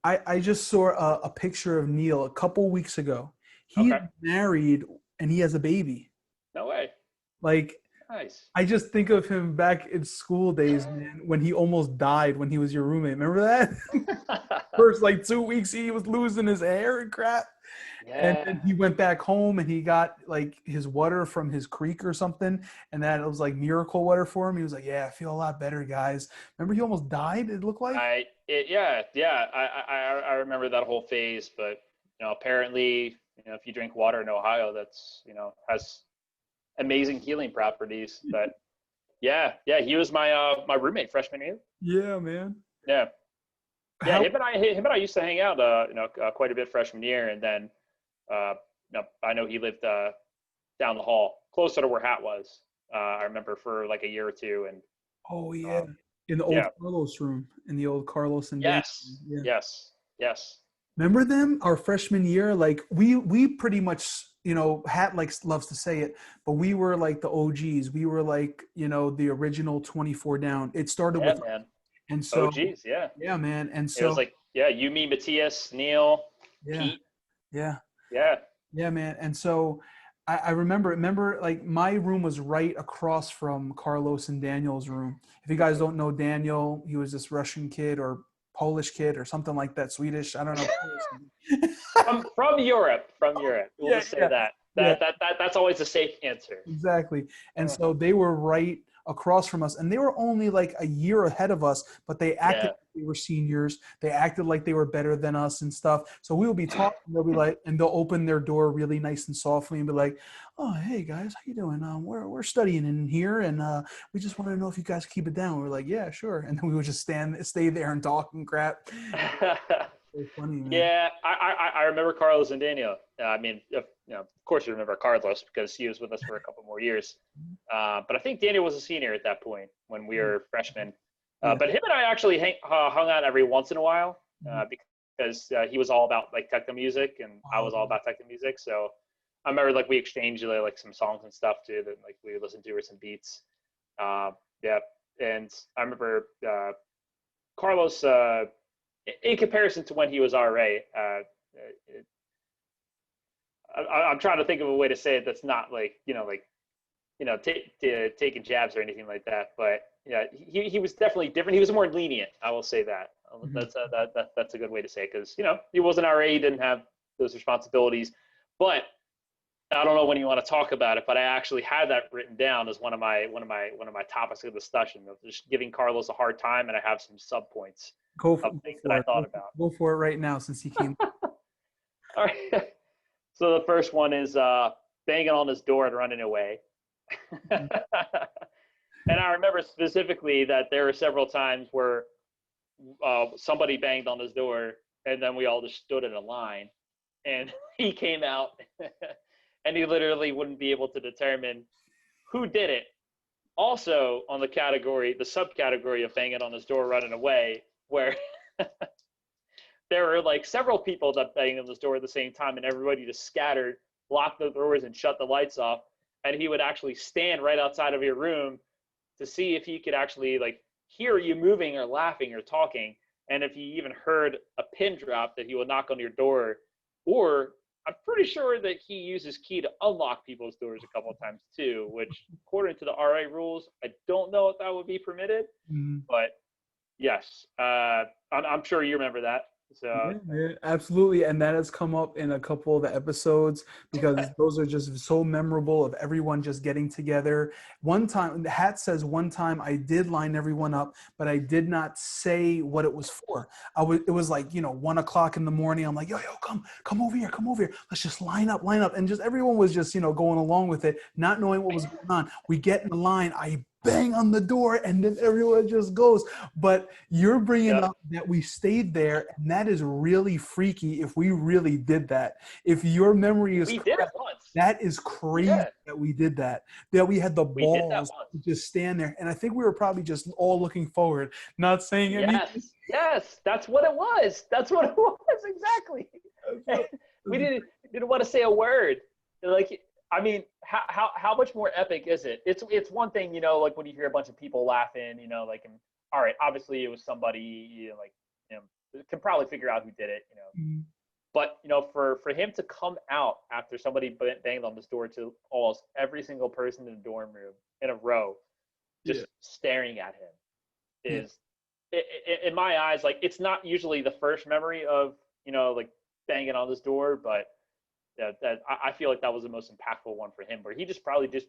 I just saw a picture of Neil a couple weeks ago. He's Okay. married and he has a baby. No way. Like, Nice. I just think of him back in school days, man, when he almost died when he was your roommate. Remember that? First, like 2 weeks, he was losing his hair and crap. And Yeah. then he went back home and he got like his water from his creek or something. And that it was like miracle water for him. He was like, yeah, I feel a lot better, guys. Remember, he almost died, it looked like? Yeah. I remember that whole phase, but apparently, if you drink water in Ohio, that's has amazing healing properties. But yeah, he was my roommate freshman year. Yeah, man. Yeah, yeah. How? Him and I used to hang out, quite a bit freshman year, and then, I know he lived down the hall, closer to where Hat was. I remember for like a year or two, and Oh, yeah. um, In the old yeah, Carlos room, in the old Carlos and Dan. yes, Yeah. yes. Remember them our freshman year? Like we pretty much, Hat likes loves to say it, but we were like the OGs. We were like, the original 24 down. It started Yeah, with, man. and Oh, so geez, yeah. yeah, man. And It was so like, yeah, you, me, Matthias, Neil, yeah, Pete. yeah, Yeah, yeah, man. And so I remember like my room was right across from Carlos and Daniel's room. If you guys don't know Daniel, he was this Russian kid or Polish kid or something like that, Swedish. I don't know. from Europe, from Europe. We'll Yeah, just say yeah, that. yeah. That's always a safe answer. Exactly. And Uh, so they were right across from us and they were only like a year ahead of us, but they acted yeah. like they were seniors. They acted like they were better than us and stuff. So we will be talking, they'll be like, and they'll open their door really nice and softly and be like, "Oh, hey guys, how you doing? We're studying in here and we just want to know if you guys keep it down." We're like, "Yeah, sure." And then we would just stay there and talk and crap. So funny, man. Yeah, I remember Carlos and Daniel. I mean, of course you remember Carlos because he was with us for a couple more years. But I think Daniel was a senior at that point when we were freshmen. Yeah. But him and I actually hung out every once in a while Mhm. because he was all about like techno music and I was all about techno music. So I remember like we exchanged like some songs and stuff too that like we listened to or some beats. Yeah, and I remember Carlos. In comparison to when he was RA, I'm trying to think of a way to say it that's not like taking jabs or anything like that. But yeah, he was definitely different. He was more lenient. I will say that. Mhm. That's a good way to say it because he wasn't RA. He didn't have those responsibilities. But I don't know when you want to talk about it, but I actually had that written down as one of my topics of discussion of just giving Carlos a hard time, and I have some sub points Go for, of go things that for I it. thought about. Go for it right now since he came. All right. So the first one is banging on his door and running away. And I remember specifically that there were several times where somebody banged on his door and then we all just stood in a line and he came out and he literally wouldn't be able to determine who did it. Also on the subcategory of banging on his door, running away, where there were like several people that banged on this door at the same time and everybody just scattered, locked the doors and shut the lights off. And he would actually stand right outside of your room to see if he could actually like hear you moving or laughing or talking. And if he even heard a pin drop, that he would knock on your door. Or I'm pretty sure that he uses key to unlock people's doors a couple of times too, which according to the RA rules, I don't know if that would be permitted, Mhm. but yes, I'm sure you remember that. So Yeah, absolutely. And that has come up in a couple of the episodes because those are just so memorable of everyone just getting together. One time, the Hat says one time I did line everyone up, but I did not say what it was for. It was like, 1 o'clock in the morning. I'm like, yo, come over here, come over here. Let's just line up. And just everyone was just, going along with it, not knowing what was going on. We get in the line. I bang on the door, and then everyone just goes. But you're bringing Yeah. up that we stayed there, and that is really freaky if we really did that. If your memory is We did it correct, once. that is crazy Yeah, that we did that. That we had the we did that balls once. to just stand there. And I think we were probably just all looking forward, not saying anything. Yes, that's what it was. That's what it was exactly. We didn't want to say a word. Like, I mean, how much more epic is it? It's one thing, you know, like when you hear a bunch of people laughing, you know, like, and all right, obviously it was somebody, you know, like, you know, can probably figure out who did it, you know. Mhm. But you know, for him to come out after somebody banged on this door to almost every single person in the dorm room in a row, Yeah. just staring at him, Yeah. is in my eyes, like, it's not usually the first memory of, you know, like banging on this door, but that I feel like that was the most impactful one for him, where he just probably just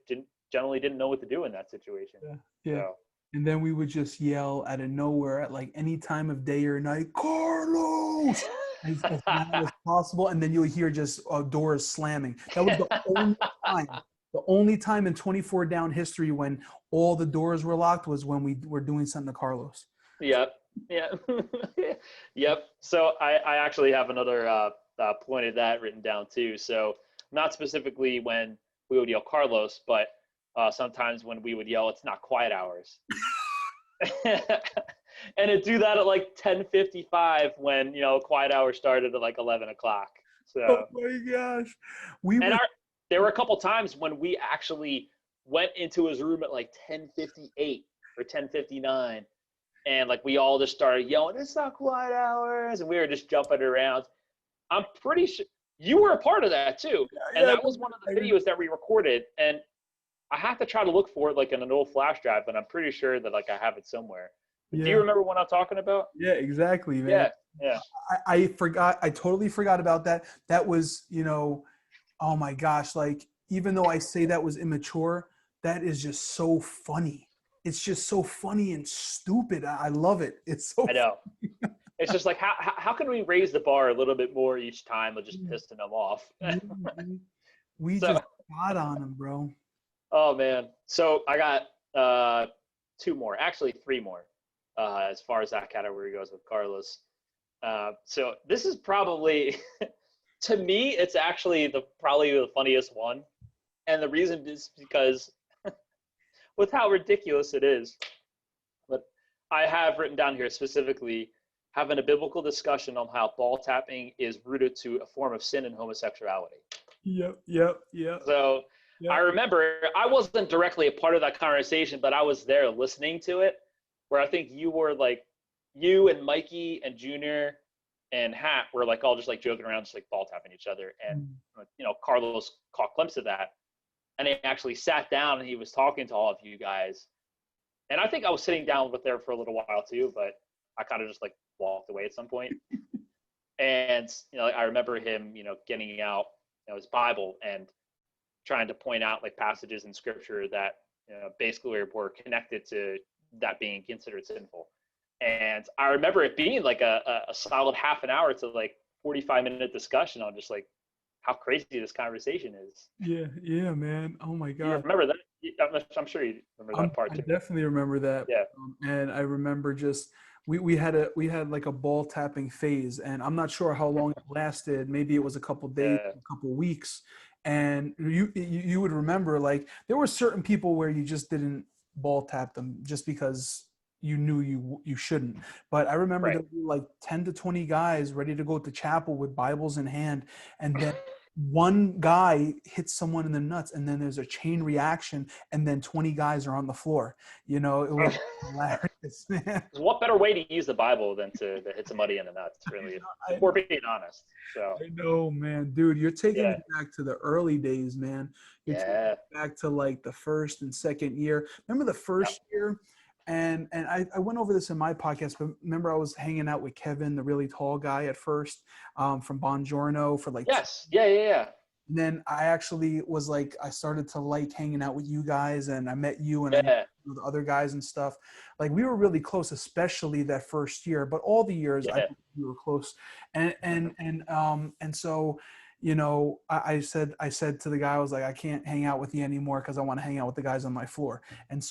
generally didn't know what to do in that situation. Yeah. Yeah. So And then we would just yell out of nowhere at like any time of day or night, Carlos, as loud as possible. And then you'll hear just doors slamming. That was the only time in 24 down history when all the doors were locked was when we were doing something to Carlos. Yep. Yeah. Yep. So I actually have another point of that written down too. So not specifically when we would yell Carlos, but sometimes when we would yell, "It's not quiet hours," and it'd do that at like 10:55 when, you know, quiet hour started at like 11 o'clock. Oh So, my gosh. We and were there were a couple times when we actually went into his room at like 10:58 or 10:59. And like we all just started yelling, "It's not quiet hours," and we were just jumping around. I'm pretty sure you were a part of that too, and yeah, that was one of the videos that we recorded. And I have to try to look for it like in an old flash drive, but I'm pretty sure that like I have it somewhere. Do you yeah, remember what I'm talking about? yeah, exactly, man. Yeah, yeah, I forgot. I totally forgot about that. That was, you know, oh my gosh, like even though I say that was immature, that is just so funny. It's just so funny and stupid. I love it. It's so I know. It's just like how can we raise the bar a little bit more each time of just funny. pissing them off? We So, just got on him, bro. oh man. So I got two more, actually three more, as far as that category goes with Carlos. So this is probably, to me, it's actually probably the funniest one, and the reason is because with how ridiculous it is. But I have written down here specifically having a biblical discussion on how ball tapping is rooted to a form of sin and homosexuality. Yep, yep, yep. So I Yep. remember I wasn't directly a part of that conversation, but I was there listening to it, where I think you were like, you and Mikey and Junior and Hat were like all just like joking around, just like ball tapping each other. And, you know, Carlos caught a glimpse of that. And he actually sat down and he was talking to all of you guys. And I think I was sitting down with there for a little while too, but I kind of just like walked away at some point. And, you know, I remember him, you know, getting out, you know, his Bible and trying to point out like passages in scripture that, you know, basically were connected to that being considered sinful. And I remember it being like a solid half an hour to like 45-minute discussion on just like how crazy this conversation is. Yeah, yeah, man. Oh my You God. remember that? I'm sure you remember that part I too. definitely remember that. Yeah. And I remember just we had like a ball tapping phase, and I'm not sure how long it lasted. Maybe it was a couple days, Yeah. a couple weeks. And you would remember like there were certain people where you just didn't ball tap them just because you knew you shouldn't. But I remember Right. there were like 10 to 20 guys ready to go to chapel with Bibles in hand, and then one guy hits someone in the nuts, and then there's a chain reaction, and then 20 guys are on the floor. You know, it was hilarious, man. What better way to use the Bible than to hit somebody in the nuts, really, if we're being honest. So, I know, man, dude, you're taking me yeah. back to the early days, man. You're taking Yeah. me back to like the first and second year. Remember the first year? And I went over this in my podcast, but remember I was hanging out with Kevin, the really tall guy at first, from Bongiorno for like Yes. Yeah. Yeah. Yeah. And then I actually was like, I started to like hanging out with you guys, and I met you and I met Yeah. the other guys and stuff. Like we were really close, especially that first year, but all the years I Yeah. think we were close. And so, I said to the guy, I was like, I can't hang out with you anymore because I want to hang out with the guys on my floor. And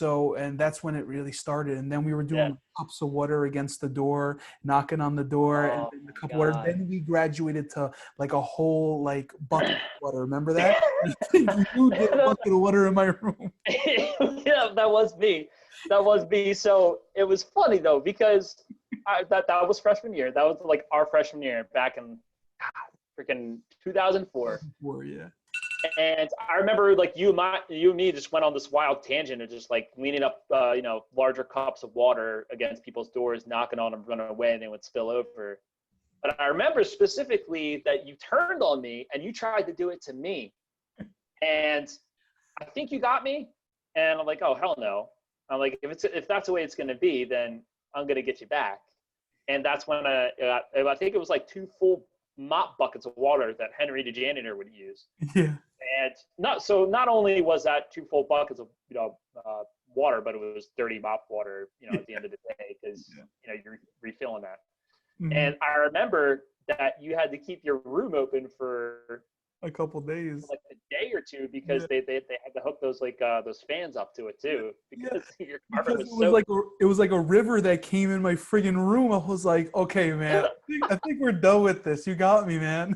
that's when it really started. And then we were Yeah. doing cups of water against the door, knocking on the door, and Oh then the my cup of water. God. Then we graduated to like a whole like bucket of water. Remember that? I think you did a bucket of water in my room. Yeah, that was me. That was me. So it was funny though, because that was freshman year. That was like our freshman year back in freaking 2004. Yeah. And I remember like you and me just went on this wild tangent of just like leaning up, larger cups of water against people's doors, knocking on them, running away, and they would spill over. But I remember specifically that you turned on me and you tried to do it to me. And I think you got me. And I'm like, oh, hell no. I'm like, if that's the way it's going to be, then I'm going to get you back. And that's when I think it was like 2 full mop buckets of water that Henry the janitor would use. Yeah. And not only was that 2 full buckets of water, but it was dirty mop water, at the end of the day, because you're refilling that. Mhm. And I remember that you had to keep your room open for A couple days. like a day or two because they had to hook those those fans up to it too, because your carpet Because was so. it was like a river that came in my friggin' room. I was like, okay, man, I think we're done with this. You got me, man.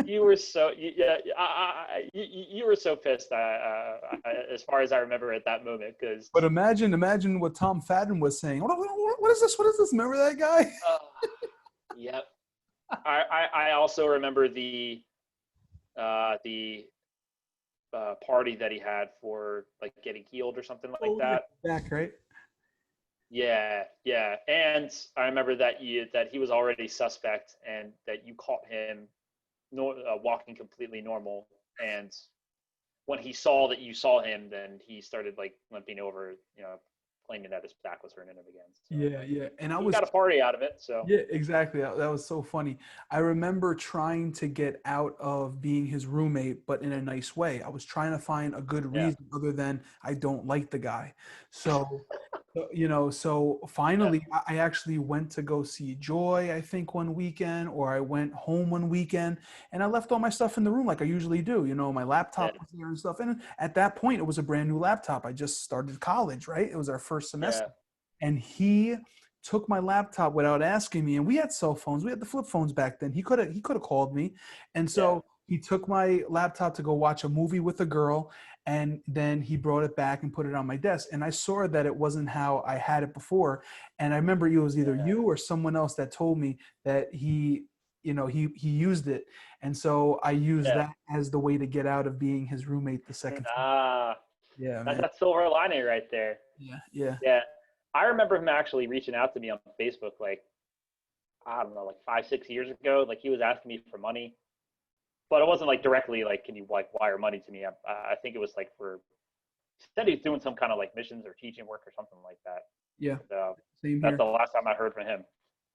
You were so you were so pissed, as far as I remember at that moment, because But imagine what Tom Fadden was saying. What is this? What is this? Remember that guy? yep. I also remember the party that he had for like getting healed or something like that. Back, right? Yeah, and I remember that he was already suspect, and that you caught him walking completely normal. And when he saw that you saw him, then he started like limping over, claiming that his back was hurting him again. So Yeah. And he got a party out of it. So yeah, exactly. That was so funny. I remember trying to get out of being his roommate, but in a nice way. I was trying to find a good yeah, reason other than I don't like the guy. So yeah, finally, I actually went to go see Joy, I think, one weekend, or I went home one weekend, and I left all my stuff in the room like I usually do. My laptop was there and stuff. And at that point, it was a brand new laptop. I just started college, right? It was our first semester. yeah, And he took my laptop without asking me, and we had cell phones. We had the flip phones back then. He could have called me. And yeah, so he took my laptop to go watch a movie with a girl, and then he brought it back and put it on my desk. And I saw that it wasn't how I had it before. And I remember it was either you or someone else that told me that he used it. And so I used yeah. that as the way to get out of being his roommate the second time. Yeah, That's man. that silver lining right there. Yeah. Yeah, I remember him actually reaching out to me on Facebook, like, I don't know, like 5-6 years ago. Like, he was asking me for money, but it wasn't like directly like, can you like wire money to me? I think it was like said he was doing some kind of like missions or teaching work or something like that. Yeah. And, Same that's here. the last time I heard from him.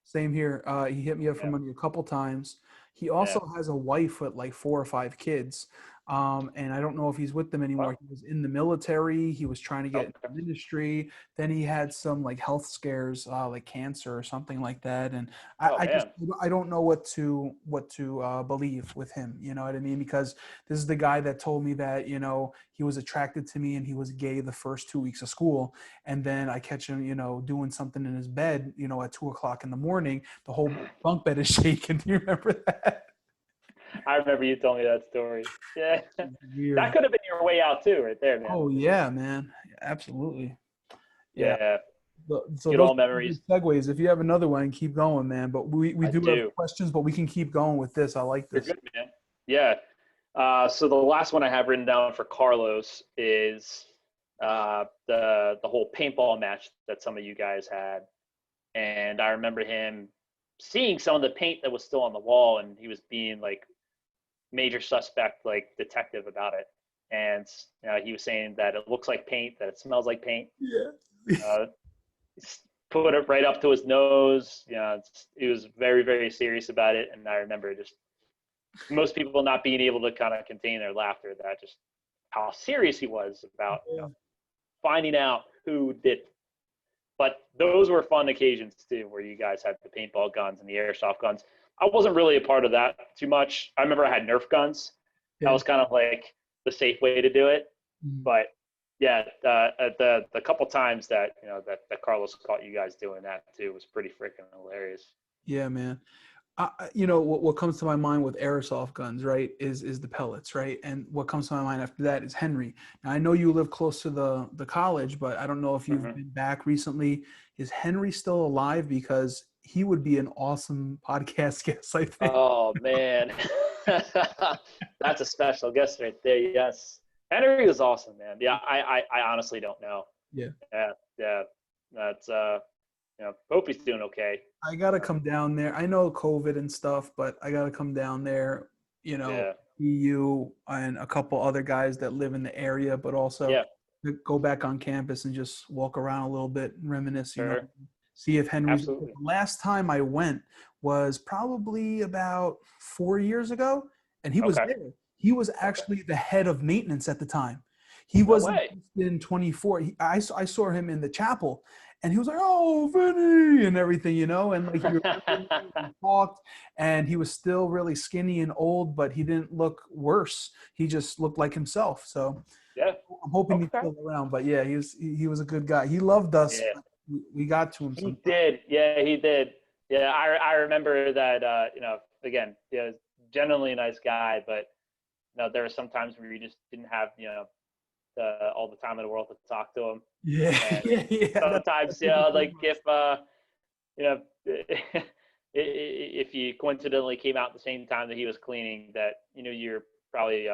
Same here. He hit me up for Yeah, money a couple times. He yeah. also has a wife with like 4 or 5 kids. And I don't know if he's with them anymore. Well, He was in the military. He was trying to get okay. into ministry. Then he had some like health scares, like cancer or something like that. And Oh I just man. I don't know what to believe with him. You know what I mean? Because this is the guy that told me that he was attracted to me and he was gay the first 2 weeks of school, and then I catch him doing something in his bed at 2 o'clock in the morning. The whole bunk bed is shaking. Do you remember that? I remember you told me that story. Yeah, that Weird. could have been your way out too, right there, man. Oh yeah, man. Absolutely. Yeah. Yeah, So good those old are memories. good segues. If you have another one, keep going, man. But we I do have do. questions, but we can keep going with this. I like You're this. good, man. Yeah. So the last one I have written down for Carlos is the whole paintball match that some of you guys had, and I remember him seeing some of the paint that was still on the wall, and he was being like major suspect, like detective about it, and he was saying that it looks like paint, that it smells like paint. Yeah. Uh, Put it right up to his nose. He was very, very serious about it, and I remember just most people not being able to kind of contain their laughter, that just how serious he was about finding out who did it. But those were fun occasions too, where you guys had the paintball guns and the airsoft guns. I wasn't really a part of that too much. I remember I had Nerf guns. That Yeah. was kind of like the safe way to do it. Mhm. But yeah, the couple times that that Carlos caught you guys doing that too was pretty freaking hilarious. Yeah, man. What comes to my mind with airsoft guns, right, is the pellets, right? And what comes to my mind after that is Henry. Now, I know you live close to the college, but I don't know if you've Hmm. been back recently. Is Henry still alive? Because he would be an awesome podcast guest, I think. Oh man, that's a special guest right there. Yes, Henry was awesome, man. Yeah, I honestly don't know. Yeah. Yeah, yeah, that's hope he's doing okay. I gotta Um, come down there. I know COVID and stuff, but I gotta come down there, yeah, see you and a couple other guys that live in the area, but also yeah, to go back on campus and just walk around a little bit and reminisce, sure, see if Henry's. The absolutely. last time I went was probably about 4 years ago, and he was Okay, there. He was okay. actually the head of maintenance at the time. He No wasn't way. in 24. I saw him in the chapel, and he was like, "Oh, Vinny," and everything, and like he remembered me and talked, and he was still really skinny and old, but he didn't look worse. He just looked like himself. So Yeah. I'm hoping he's Okay. still around. But yeah, he was a good guy. He loved us. Yeah. But we got to him He sometimes. did. Yeah, he did. Yeah, I remember that. Again, yeah, generally a nice guy, but there were some times where you just didn't have all the time in the world to talk to him, Yeah, and yeah, yeah. sometimes That's what he told like us. if you know if you coincidentally came out at the same time that he was cleaning, that you're probably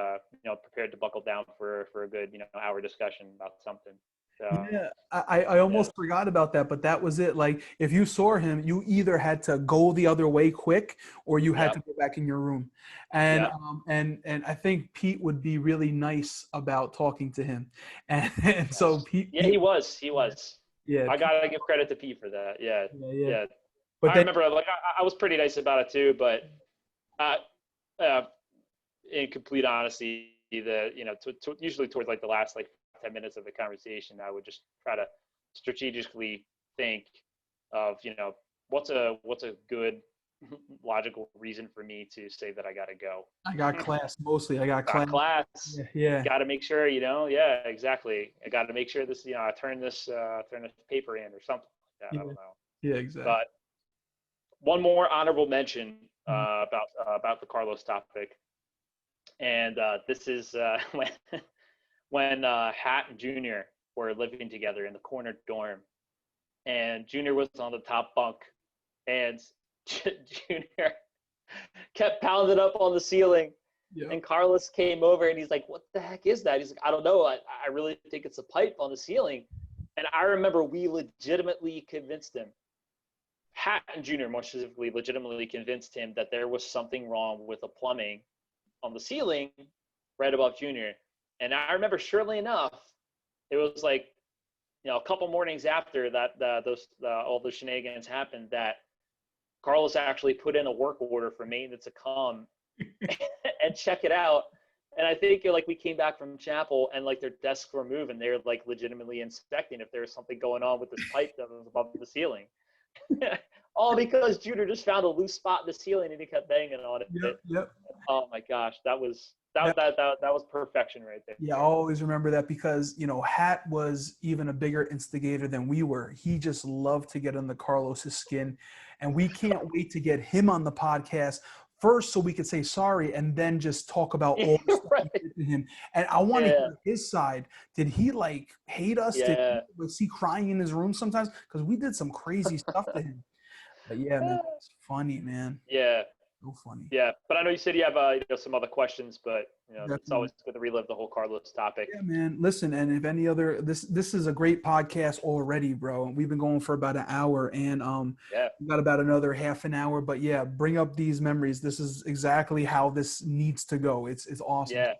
prepared to buckle down for a good hour discussion about something. So Yeah, I yeah, almost forgot about that, but that was it. Like, if you saw him, you either had to go the other way quick, or you had yep, to go back in your room. And yep. and I think Pete would be really nice about talking to him. And so Yes. Pete, Yeah, he was. He was. yeah, I Pete, gotta give credit to Pete for that. Yeah, yeah, yeah. yeah. But I then, remember, like, I was pretty nice about it too, but uh, uh, in complete honesty, usually towards like the last like 10 minutes of the conversation, I would just try to strategically think of what's a good logical reason for me to say that I gotta go. I got class mostly. I got Got class. class. Yeah, yeah, Got to make sure, yeah, exactly. I got to make sure this, I turn this paper in or something like that. I yeah, don't know. yeah, exactly. But one more honorable mention Mhm. about the Carlos topic, and this is when Hat and Junior were living together in the corner dorm, and Junior was on the top bunk, and Junior kept pounding up on the ceiling. Yeah. And Carlos came over and he's like, "What the heck is that?" He's like, "I don't know. I really think it's a pipe on the ceiling." And I remember we legitimately convinced him. Hat and Junior, more specifically, legitimately convinced him that there was something wrong with the plumbing on the ceiling right above Junior. And I remember, surely enough, it was like a couple mornings after that, all the shenanigans happened, that Carlos actually put in a work order for maintenance to come and check it out. And I think like we came back from chapel and like their desks were moving. They were like legitimately inspecting if there was something going on with this pipe that was above the ceiling. All because Junior just found a loose spot in the ceiling and he kept banging on Yep, it. yep. Oh my gosh, that was perfection right Yeah, I there. always remember that because, Hat was even a bigger instigator than we were. He just loved to get under Carlos's skin. And we can't wait to get him on the podcast first so we could say sorry and then just talk about all the stuff we Right. did to him. And I want to Yeah. hear his side. Did he like hate us? Yeah. Was he crying in his room sometimes? Because we did some crazy stuff to him. But yeah, man, it's funny, man. Yeah. So funny. Yeah. But I know you said you have some other questions, but it's Definitely. always good to relive the whole Carlos topic. Yeah, man. Listen, and if any other this is a great podcast already, bro. We've been going for about an hour, and Yeah. we got about another half an hour. But yeah, bring up these memories. This is exactly how this needs to go. It's awesome. Yeah.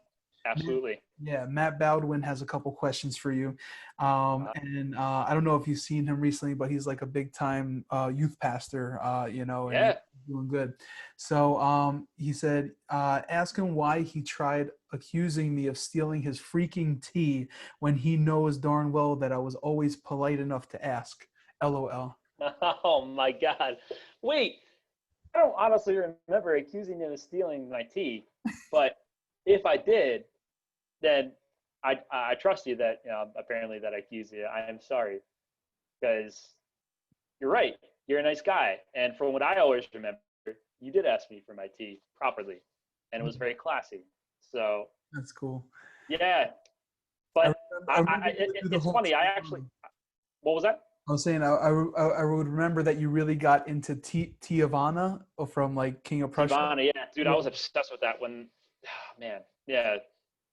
Matt, Absolutely. yeah, Matt Baldwin has a couple questions for you, Uh, and I don't know if you've seen him recently, but he's like a big time youth pastor, and he's yeah. doing good. So he said, ask him why he tried accusing me of stealing his freaking tea when he knows darn well that I was always polite enough to ask. LOL. Oh my God. Wait. I don't honestly remember accusing him of stealing my tea, but if I did, then I trust you that apparently that I accused you. I am sorry because you're right. You're a nice guy, and from what I always remember, you did ask me for my tea properly, and it was very classy. So That's cool. yeah, I but remember, I remember you would do the it's whole funny. I actually, Tijuana. what was that? I was saying I would remember that you really got into Tijuana from like King of Prussia. Tivana, yeah, dude, I Yeah. was obsessed with that when, man, yeah,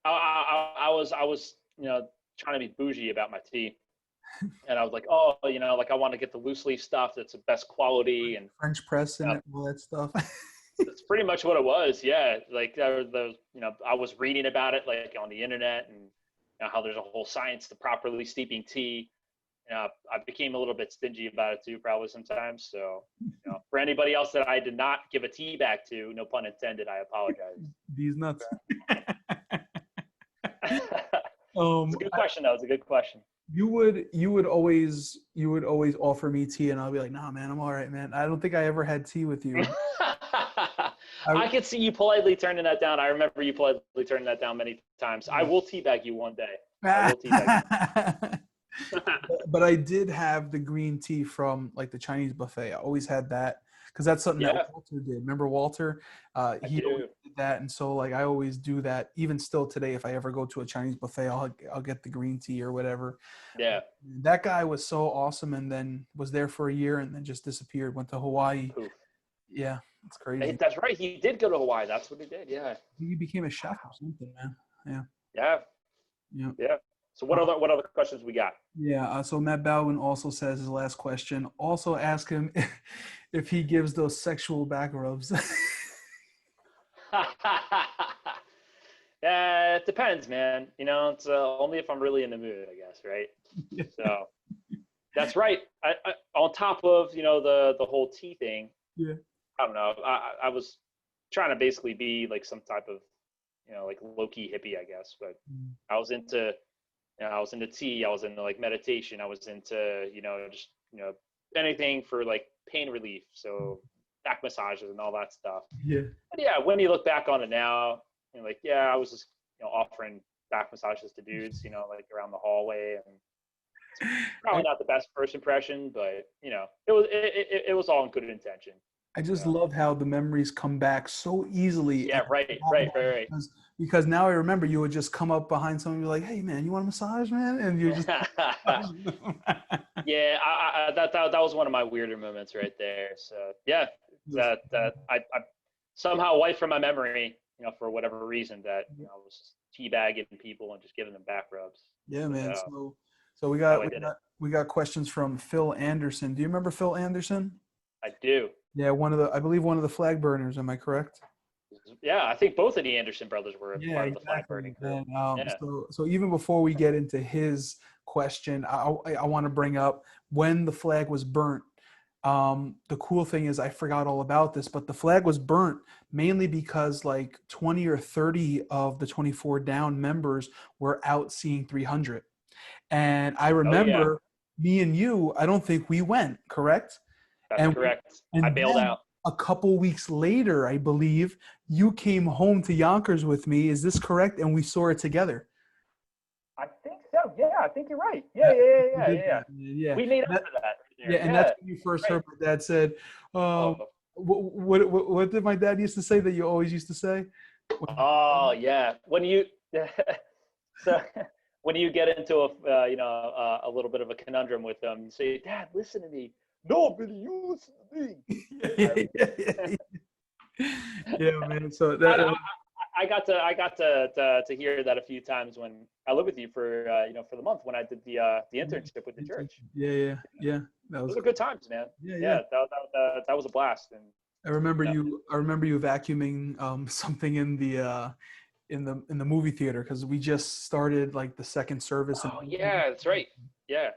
I was trying to be bougie about my tea, and I was like, oh, like I want to get the loose leaf stuff that's the best quality, and French press uh, and all that stuff. that's pretty much what it was. Yeah, like I was reading about it like on the internet, and how there's a whole science to properly steeping tea. I became a little bit stingy about it too, probably sometimes. So, for anybody else that I did not give a tea back to, no pun intended, I apologize. These nuts. It's a good question, though. It's a good question. You would always offer me tea, and I'll be like, nah, man, I'm all right, man. I don't think I ever had tea with you. I could see you politely turning that down. I remember you politely turning that down many times. I will teabag you one day. I will teabag you. But I did have the green tea from like the Chinese buffet. I always had that because that's something Yeah, that Walter did. Remember Walter? I He always do. did that, and so like I always do that. Even still today, if I ever go to a Chinese buffet, I'll get the green tea or whatever. Yeah. That guy was so awesome, and then was there for a year, and then just disappeared. Went to Hawaii. Poof. Yeah, it's Hey, crazy. that's right. He did go to Hawaii. That's what he did. Yeah. He became a chef or something, man. Yeah, Yeah. yeah. Yeah. So what other questions we got? Yeah, so Matt Baldwin also says his last question. Also ask him if he gives those sexual back rubs. Yeah, it depends, man. It's only if I'm really in the mood, I guess, right? Yeah. So that's right. On top of the whole tea thing, Yeah. I don't know. I was trying to basically be like some type of like low key hippie, I guess. But I was into I was into tea. I was into like meditation. I was into just anything for like pain relief. So back massages and all that stuff. Yeah. But yeah, when you look back on it now, like yeah, I was just offering back massages to dudes, like around the hallway, and probably not the best first impression, but it was all in good intention. I just love how the memories come back so easily. Yeah, right. Because now I remember you would just come up behind someone and be like, "Hey, man, you want a massage, man?" And you're just. Yeah, that was one of my weirder moments right there. So yeah, that I somehow wiped from my memory, for whatever reason that I was just teabagging people and just giving them back rubs. Yeah, man. So So we that's how got I we did it. got we got questions from Phil Anderson. Do you remember Phil Anderson? I do. Yeah, I believe one of the flag burners. Am I correct? Yeah, I think both of the Anderson brothers were a Yeah, part of the flag exactly. burning crew. And Yeah. so even before we get into his question, I want to bring up when the flag was burnt. The cool thing is I forgot all about this, but the flag was burnt mainly because like 20 or 30 of the 24 down members were out seeing 300. And I Oh yeah, remember me and you, I don't think we went, correct? that's And correct. I and bailed then out. a couple weeks later, I believe, you came home to Yonkers with me. Is this correct? And we saw it together. I think so. Yeah, I think you're right. Yeah, Yeah, yeah, yeah, we yeah, did yeah, yeah. that. Yeah. We made up That, for that right yeah, there. and that's Yeah, when you first right. heard my dad said, Oh, what did my dad used to say that you always used to say? oh yeah. When you so when you get into a little bit of a conundrum with them, you say, "Dad, listen to me." No, Billy, you listen to me. Yeah, yeah, man. So I, that, I, I got to hear that a few times when I lived with you for the month when I did the internship with the church. yeah. That was Those are cool. good times, man. Yeah. Yeah, that was a blast. And I remember yeah. you vacuuming something in the movie theater because we just started like the second service and Oh yeah, that's right. Yeah,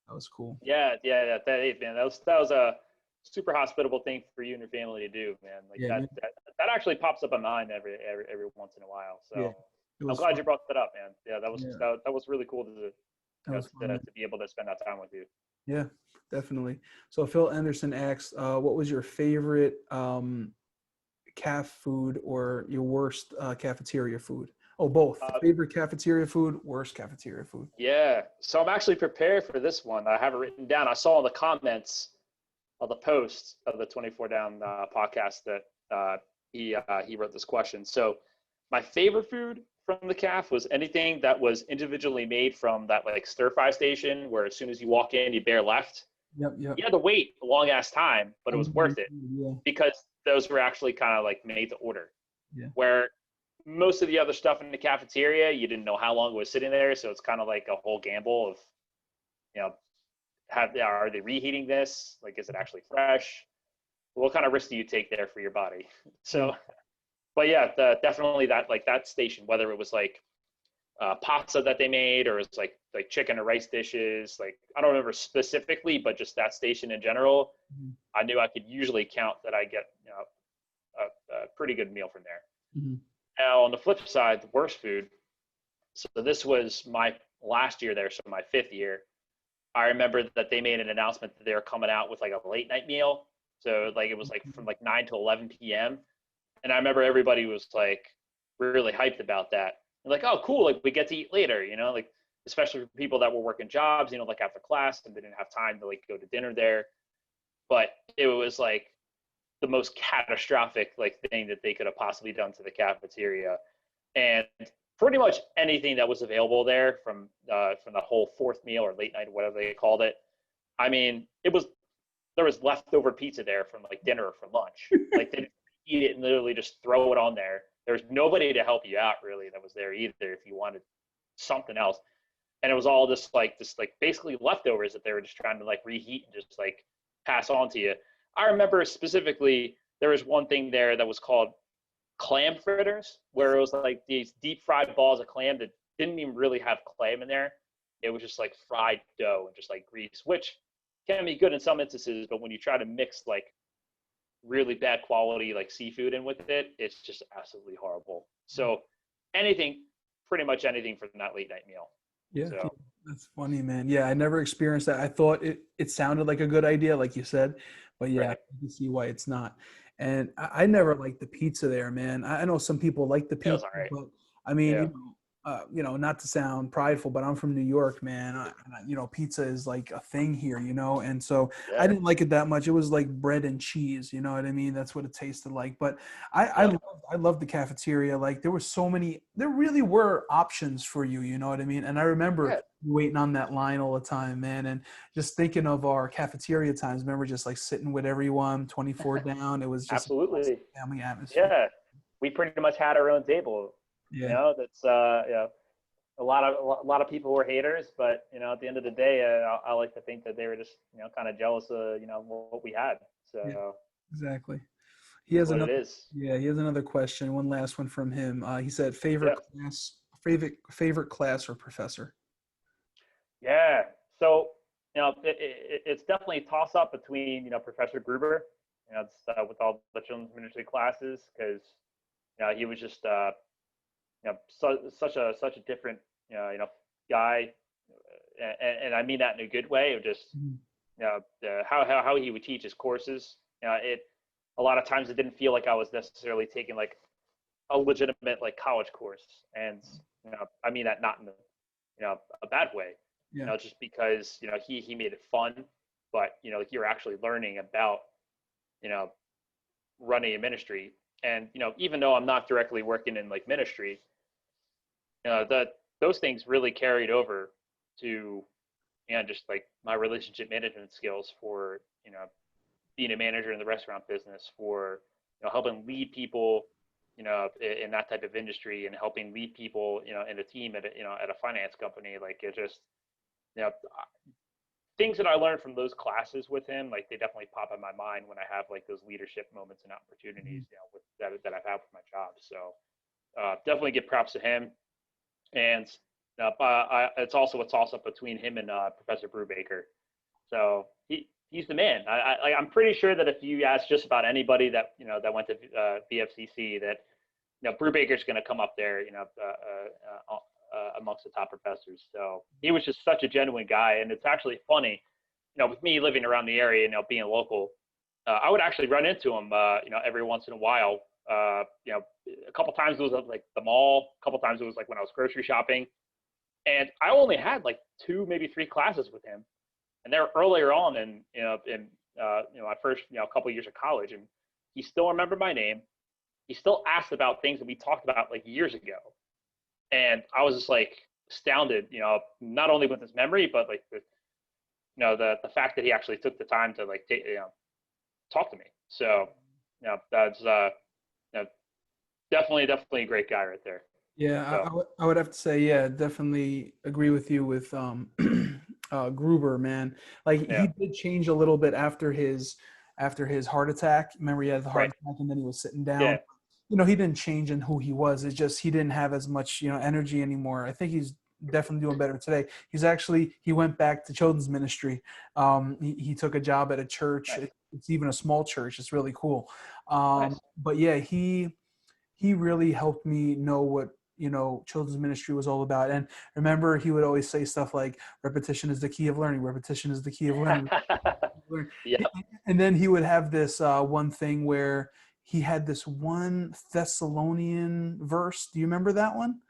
that was cool. yeah. Man, that was a super hospitable thing for you and your family to do, man. Like Yeah, man. that actually pops up in mind every once in a while. Yeah, So it I'm was glad fun. you brought that up, man. Yeah, that was Yeah, that was really cool to that was fun, man. to be able to spend that time with you. Yeah, definitely. So Phil Anderson asks, what was your favorite caf food or your worst cafeteria food? Oh, both. Uh, Favorite cafeteria food, worst cafeteria food. yeah. So I'm actually prepared for this one. I have it written down. I saw in the comments of the post of the 24 Down podcast that he wrote this question. So my favorite food from the calf was anything that was individually made from that like stir fry station, where as soon as you walk in, you bear left. Yep, yep. You had to wait a long ass time, but it was worth it Yeah, because those were actually kind of like made to order. yeah. Where most of the other stuff in the cafeteria, you didn't know how long it was sitting there, so it's kind of like a whole gamble of, you know, are they reheating this? Like, is it actually fresh? What kind of risk do you take there for your body? Yeah. So, but yeah, definitely that like that station, whether it was like pasta that they made or it's like chicken or rice dishes, like I don't remember specifically, but just that station in general, Mhm. I knew I could usually count that I get, you know, a pretty good meal from there. Mhm. Now on the flip side, the worst food. So this was my last year there, so my 5th year. I remember that they made an announcement that they were coming out with like a late night meal. So like it was like from like 9 to 11 p.m. And I remember everybody was like really hyped about that. And like, oh, cool, like we get to eat later, you know, like especially for people that were working jobs, you know, like after class and they didn't have time to like go to dinner there. But it was like the most catastrophic like thing that they could have possibly done to the cafeteria. And pretty much anything that was available there from the whole fourth meal or late night, whatever they called it. I mean, it was there was leftover pizza there from like dinner or from lunch. Like they didn't eat it and literally just throw it on there. There was nobody to help you out really that was there either if you wanted something else. And it was all just like basically leftovers that they were just trying to like reheat and just like pass on to you. I remember specifically there was one thing there that was called clam fritters, where it was like these deep fried balls of clam that didn't even really have clam in there. It was just like fried dough and just like grease, which can be good in some instances, but when you try to mix like really bad quality like seafood in with it, it's just absolutely horrible. So anything, pretty much anything from that late night meal. Yeah, So that's funny, man. Yeah, I never experienced that. I thought it sounded like a good idea, like you said, but yeah, I right, can see why it's not. And I never liked the pizza there, man. I know some people like the it was pizza, all right. but I mean, Yeah, not to sound prideful, but I'm from New York, man. Pizza is like a thing here, and so I yeah, didn't like it that much. It was like bread and cheese, you know what I mean? That's what it tasted like. But I I yeah, loved, I loved the cafeteria. Like there really were options for you, you know what I mean? And I remember yeah. waiting on that line all the time, man, and just thinking of our cafeteria times. Remember just like sitting with everyone, 24 down. It was just a classic Absolutely. family atmosphere. Yeah, we pretty much had our own table. You Yeah. know, that's a lot of people were haters, but you know, at the end of the day, I like to think that they were just kind of jealous of what we had. Yeah, So exactly. He it's has what it another. is. Yeah, he has another question. One last one from him. He said, Yeah, favorite class or professor. yeah. So it's definitely a toss up between Professor Gruber, it's, with all the children's ministry classes, because he was just such a different guy, and I mean that in a good way. Of just Mhm. how he would teach his courses. It a lot of times it didn't feel like I was necessarily taking like a legitimate like college course, and I mean that not in a bad way. Yeah. Just because he made it fun, but like you're actually learning about you know running a ministry, and even though I'm not directly working in like ministry, that those things really carried over to just like my relationship management skills for being a manager in the restaurant business, for helping lead people in that type of industry, and helping lead people in a team at at a finance company. Like it just you know things that I learned from those classes with him, like they definitely pop in my mind when I have like those leadership moments and opportunities with that I've had with my job. So definitely give props to him. And it's also a toss up between him and Professor Brubaker. So he's the man. I'm pretty sure that if you ask just about anybody that that went to BFCC, that Brubaker's going to come up there, amongst the top professors. So he was just such a genuine guy, and it's actually funny. with me living around the area, being local, I would actually run into him, every once in a while. A couple times it was at like the mall. A couple times it was like when I was grocery shopping, and I only had like 2, maybe 3 classes with him, and they were earlier on in my first couple years of college, and he still remembered my name. He still asked about things that we talked about like years ago, and I was just like astounded, not only with his memory, but like the fact that he actually took the time to like talk to me. So that's definitely a great guy right there. Yeah, So I would have to say, yeah, definitely agree with you with Gruber, man. Like yeah, he did change a little bit after his heart attack. Remember, he had the heart right, attack and then he was sitting yeah, down. He didn't change in who he was. It's just he didn't have as much, energy anymore. I think he's definitely doing better today. He went back to children's ministry. He took a job at a church. nice, It's even a small church. It's really cool. nice. But yeah, he really helped me know what children's ministry was all about. And remember, he would always say stuff like repetition is the key of learning, repetition is the key of learning. Yep. And then he would have this one thing where he had this one Thessalonian verse. Do you remember that one?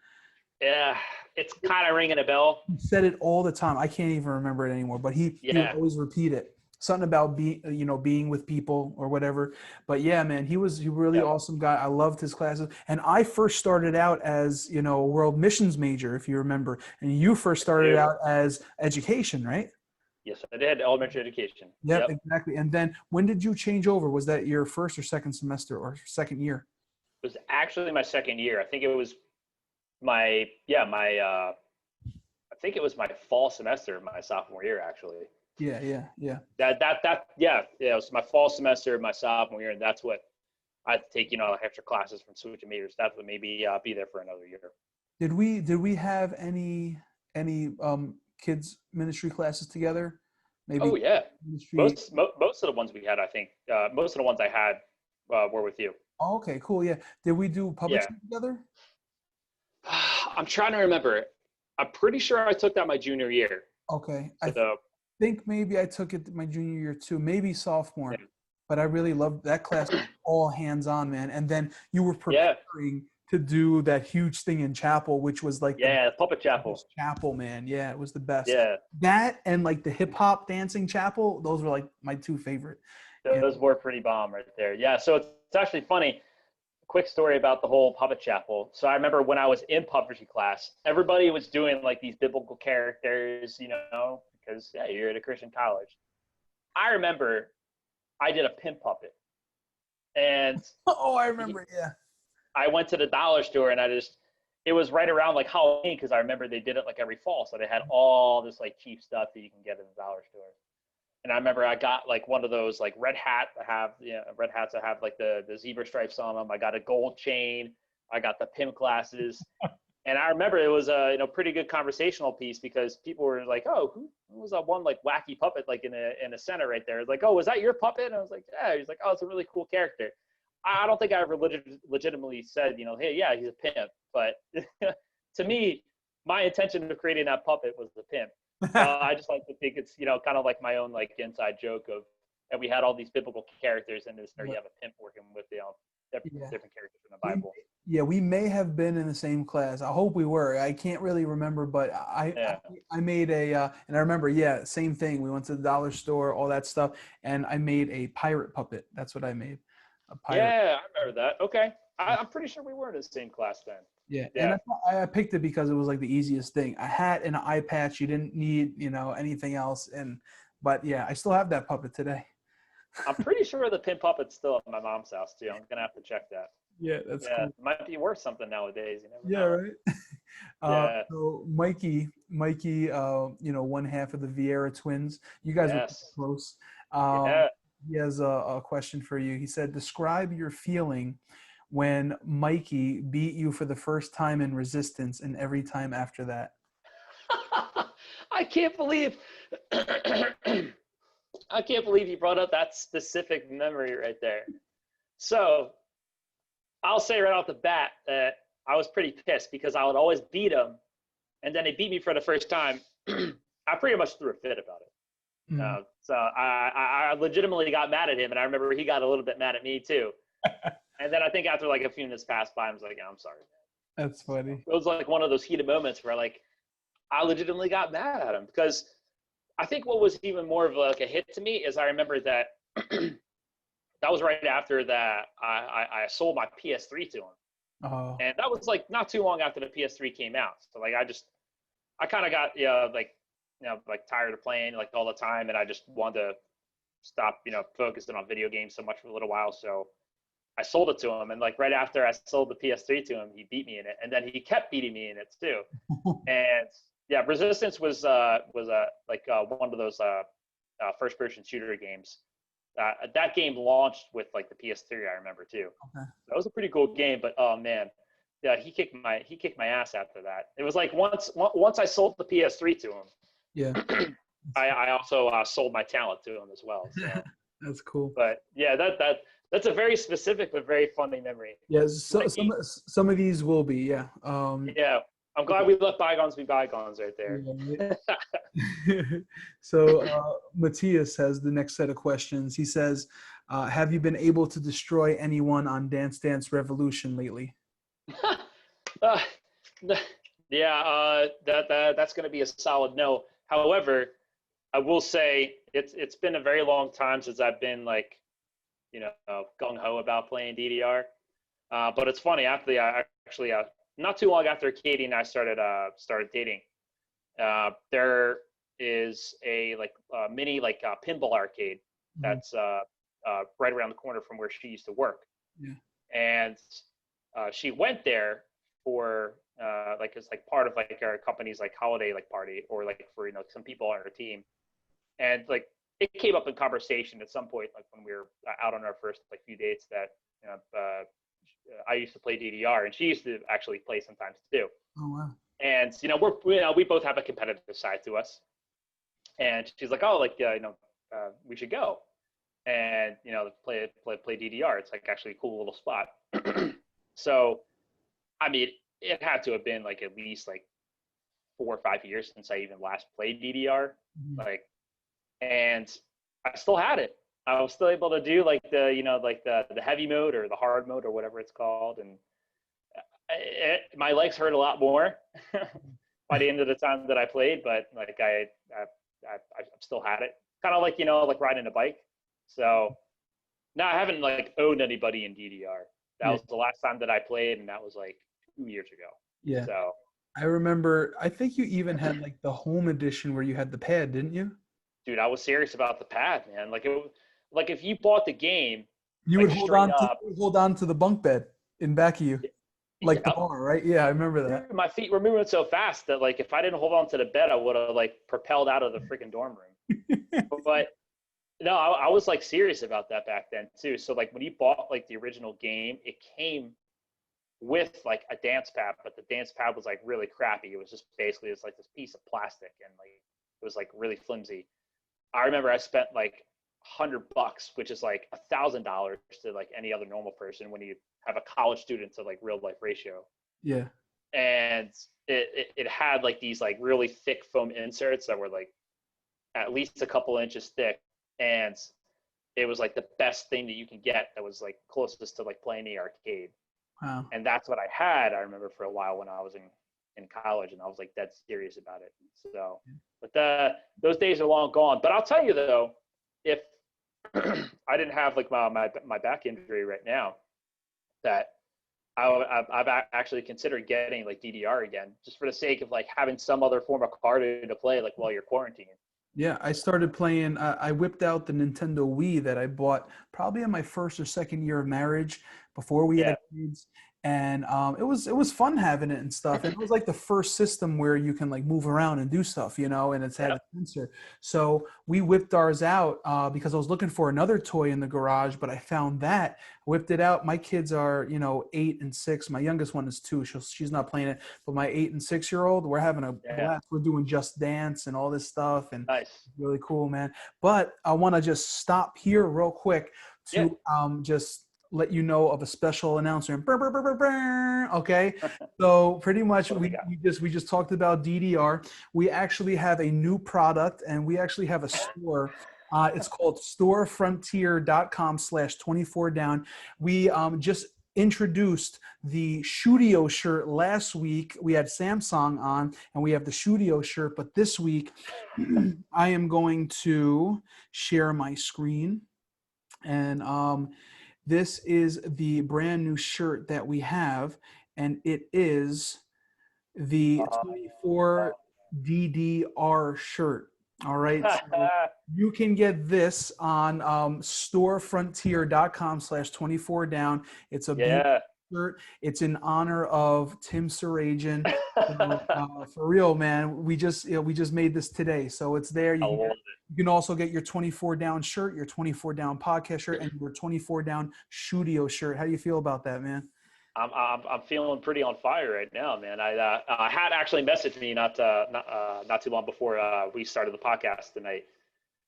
Yeah, it's kind of ringing a bell. He said it all the time. I can't even remember it anymore, but he would Yeah, always repeat it. Something about being with people or whatever. But yeah, man, he a really yep. awesome guy. I loved his classes. And I first started out as, a world missions major, if you remember. And you first I started do. out as education, right? Yes, I did. Elementary education. Yep, Yep. exactly. And then when did you change over? Was that your first or second semester or second year? It was actually my second year. I think it was my I think it was my fall semester, my sophomore year, actually. Yeah, yeah, yeah. Yeah, it was my fall semester, my sophomore year, and that's what I had to take, like extra classes from switching majors. That's what made me be there for another year. Did we have any kids ministry classes together? Oh Maybe yeah, ministry. most of the ones we had, I think, most of the ones I had were with you. Oh, okay, cool. Yeah. Did we do Yeah, puppetry together? I'm trying to remember. I'm pretty sure I took that my junior year. Okay. I So think maybe I took it my junior year too, maybe sophomore. yeah, But I really loved that class, all hands on, man. And then you were yeah, preparing to do that huge thing in chapel, which was like the yeah, Puppet Chapel. best chapel, man. Yeah, it was the best. Yeah, That and like the hip hop dancing chapel, those were like my two favorite. Yeah. those were pretty bomb right there. Yeah, so it's actually funny. Quick story about the whole Puppet Chapel. So I remember when I was in puppetry class, everybody was doing like these biblical characters, because yeah, you're at a Christian college. I remember I did a pimp puppet, and Oh, I remember. Yeah. I went to the dollar store, and it was right around like Halloween, because I remember they did it like every fall, so they had all this like cheap stuff that you can get in the dollar store. And I remember I got like one of those like red hats that have like the zebra stripes on them. I got a gold chain. I got the pimp glasses. And I remember it was a pretty good conversational piece, because people were like, "Oh, who was that one like wacky puppet like in the center right there?" Like, "Oh, was that your puppet?" And I was like, "Yeah." He's like, "Oh, it's a really cool character." I don't think I ever legitimately said, "Hey, yeah, he's a pimp." But to me, my intention of creating that puppet was the pimp. I just like to think it's kind of like my own like inside joke of that we had all these biblical characters, and this you have a pimp working with Yeah. different characters in the We, Bible. yeah, we may have been in the same class. I hope we were. I can't really remember, but Yeah, I made and I remember, yeah, same thing. We went to the dollar store, all that stuff, and I made a pirate puppet. That's what I made, a pirate. yeah, I remember that. Okay, I'm pretty sure we were in the same class then. Yeah, and Yeah, I picked it because it was like the easiest thing. A hat and an eye patch. You didn't need, anything else. But yeah, I still have that puppet today. I'm pretty sure the pin puppet's still at my mom's house too. I'm gonna have to check that. Yeah, that's Yeah, cool. it might be worth something nowadays. You never Yeah, know. right. Yeah. So Mikey, one half of the Vieira twins. You guys were Yes. close. Yeah. He has a question for you. He said, describe your feeling when Mikey beat you for the first time in resistance and every time after that. I can't believe I can't believe you brought up that specific memory right there. So I'll say right off the bat that I was pretty pissed, because I would always beat him, and then he beat me for the first time. I pretty much threw a fit about it. Mm. So I legitimately got mad at him, and I remember he got a little bit mad at me too. And then I think after like a few minutes passed by, I was like, yeah, I'm sorry, man. That's So funny. it was like one of those heated moments where like I legitimately got mad at him because I think what was even more of like a hit to me is I remember that that was right after that I sold my PS3 to him, Oh, and that was like not too long after the PS3 came out. So like I kind of got like like tired of playing like all the time, and I just wanted to stop focusing on video games so much for a little while. So I sold it to him, and like right after I sold the PS3 to him, he beat me in it, and then he kept beating me in it too. And yeah, Resistance was one of those first person shooter games. That game launched with like the PS3, I remember too. okay. That was a pretty cool game, but oh man, yeah, he kicked my ass after that. It was like once I sold the PS3 to Yeah. him, I also sold my talent to him as well. So, That's cool. but yeah, that's a very specific but very funny memory. Yeah, so Mikey, some of these will be, yeah. yeah, I'm glad we let bygones be bygones right there. Yeah. So Matthias has the next set of questions. He says, have you been able to destroy anyone on Dance Dance Revolution lately? uh, yeah, that's going to be a solid no. However, I will say it's been a very long time since I've been like gung ho about playing DDR. But it's funny after I actually not too long after Katie and I started dating. There is a mini pinball arcade Mhm. that's right around the corner from where she used to work, Yeah. and she went there for like it's like part of like our company's like holiday like party or like for some people on our team, and like it came up in conversation at some point like when we were out on our first like few dates that I used to play DDR and she used to actually play sometimes too. Oh, wow. And we both have a competitive side to us. And she's like, oh, like we should go and play DDR. It's like actually a cool little spot. So I mean, it had to have been like at least like 4 or 5 years since I even last played DDR. Mhm. Like, and I still had it. I was still able to do like the heavy mode or the hard mode or whatever it's called, and my legs hurt a lot more by the end of the time that I played, but like I still had it. Kind of like like riding a bike. So now I haven't like owned anybody in DDR. That Yeah. was the last time that I played, and that was like 2 years ago. Yeah. So I remember, I think you even had like the home edition where you had the pad, didn't you? dude, I was serious about the pad, man. Like if you bought the game You like would straight up, hold on to the bunk bed in back of you, like the yeah, bar, right? Yeah, I remember that. dude, my feet were moving so fast that like if I didn't hold on to the bed, I would have like propelled out of the freaking dorm room. But no, I was like serious about that back then too. So like when you bought like the original game, it came with like a dance pad, but the dance pad was like really crappy. It was just basically it's like this piece of plastic and like it was like really flimsy. I remember I spent like $100, which is like $1,000 to like any other normal person when you have a college student to like real life ratio. Yeah. And it had like these like really thick foam inserts that were like at least a couple inches thick, and it was like the best thing that you can get that was like closest to like playing the arcade. Wow. And that's what I had. I remember for a while when I was in college, and I was like dead serious about it. So, but those days are long gone. But I'll tell you though, if I didn't have like my back injury right now, that I've actually considered getting like DDR again, just for the sake of like having some other form of cardio to play like while you're quarantining. Yeah, I started playing. I whipped out the Nintendo Wii that I bought probably in my first or second year of marriage before we Yeah, had kids, and it was fun having it and stuff. And it was like the first system where you can like move around and do stuff, and it's had yeah, a sensor. So we whipped ours out because I was looking for another toy in the garage, but I found that, whipped it out. My kids are 8 and 6. My youngest one is 2. She's not playing it, but my 8 and 6 year old, we're having a yeah. blast. We're doing Just Dance and all this stuff, and Nice. really cool, man. But I want to just stop here real quick Yeah, to just let you know of a special announcement. Brr, brr, brr, brr, brr, okay, so pretty much What do we got? we just talked about DDR. We actually have a new product, and we actually have a store. It's called storefrontier.com/24down. We just introduced the Studio shirt last week. We had Samsung on, and we have the Studio shirt. But this week, I am going to share my screen, and this is the brand new shirt that we have, and it is the Uh, 24 DDR shirt. All right. So you can get this on storefrontier.com/24down. It's a beautiful yeah, shirt. It's in honor of Tim Sarajan. So, for real, man, we just made this today. So it's there. I love it. You can also get your 24 down shirt, your 24 down podcast shirt, and your 24 down studio shirt. How do you feel about that, man? I'm feeling pretty on fire right now, man. I had actually messaged me not too long before we started the podcast tonight,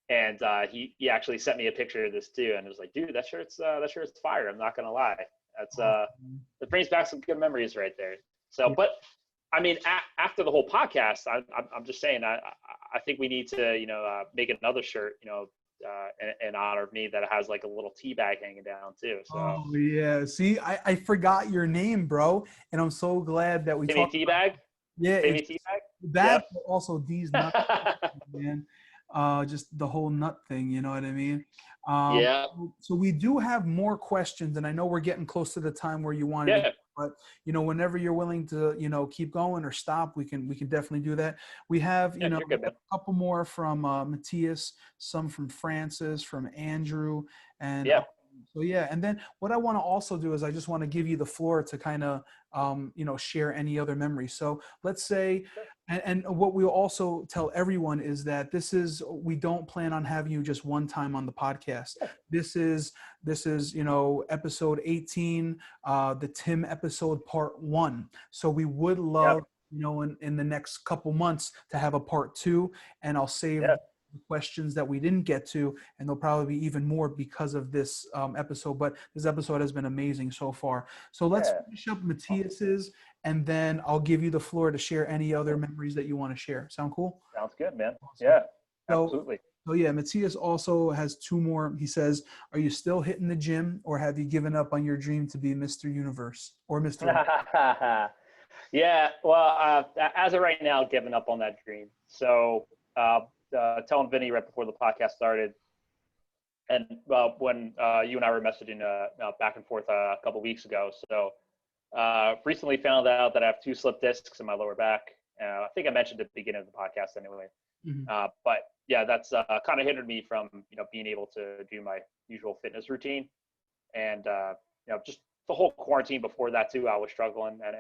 and he actually sent me a picture of this too, and it was like, dude, that shirt's fire. I'm not gonna lie, that's it brings back some good memories right there. So, but I mean, after the whole podcast, I'm just saying, I think we need to make another shirt, in honor of me, that has like a little tea bag hanging down too. So Oh yeah. See, I forgot your name, bro. And I'm so glad that we Timmy talked tea about bag, yeah, Timmy it's tea bag. that Yep. but also D's nuts, man. Just the whole nut thing, you know what I mean? Um, Yeah. so we do have more questions, and I know we're getting close to the time where you wanted to, Yeah. but whenever you're willing to, keep going or stop, we can definitely do that. We have, Yeah. You're good, a man. couple more from Matthias, some from Francis, from Andrew, and Yeah. so yeah. And then what I want to also do is I just want to give you the floor to kind of share any other memories. So let's say, and what we'll also tell everyone is that we don't plan on having you just one time on the podcast. This is episode 18, the Tim episode part 1. So we would love, in the next couple months to have a part 2, and I'll save Yeah. the questions that we didn't get to, and there'll probably be even more because of this episode. But this episode has been amazing so far. So let's finish up Matthias's, and then I'll give you the floor to share any other memories that you want to share. Sound cool? Sounds good, man. Awesome. Yeah. So, Absolutely. so yeah, Matthias also has 2 more. He says, "Are you still hitting the gym, or have you given up on your dream to be Mr. Universe or Mr. Yeah. Well, as of right now, giving up on that dream. So, telling Vinny right before the podcast started, and when you and I were messaging back and forth a couple weeks ago. So, recently found out that I have 2 slip discs in my lower back. I think I mentioned at the beginning of the podcast anyway. But yeah, that's kind of hindered me from being able to do my usual fitness routine, and just the whole quarantine before that too. I was struggling, and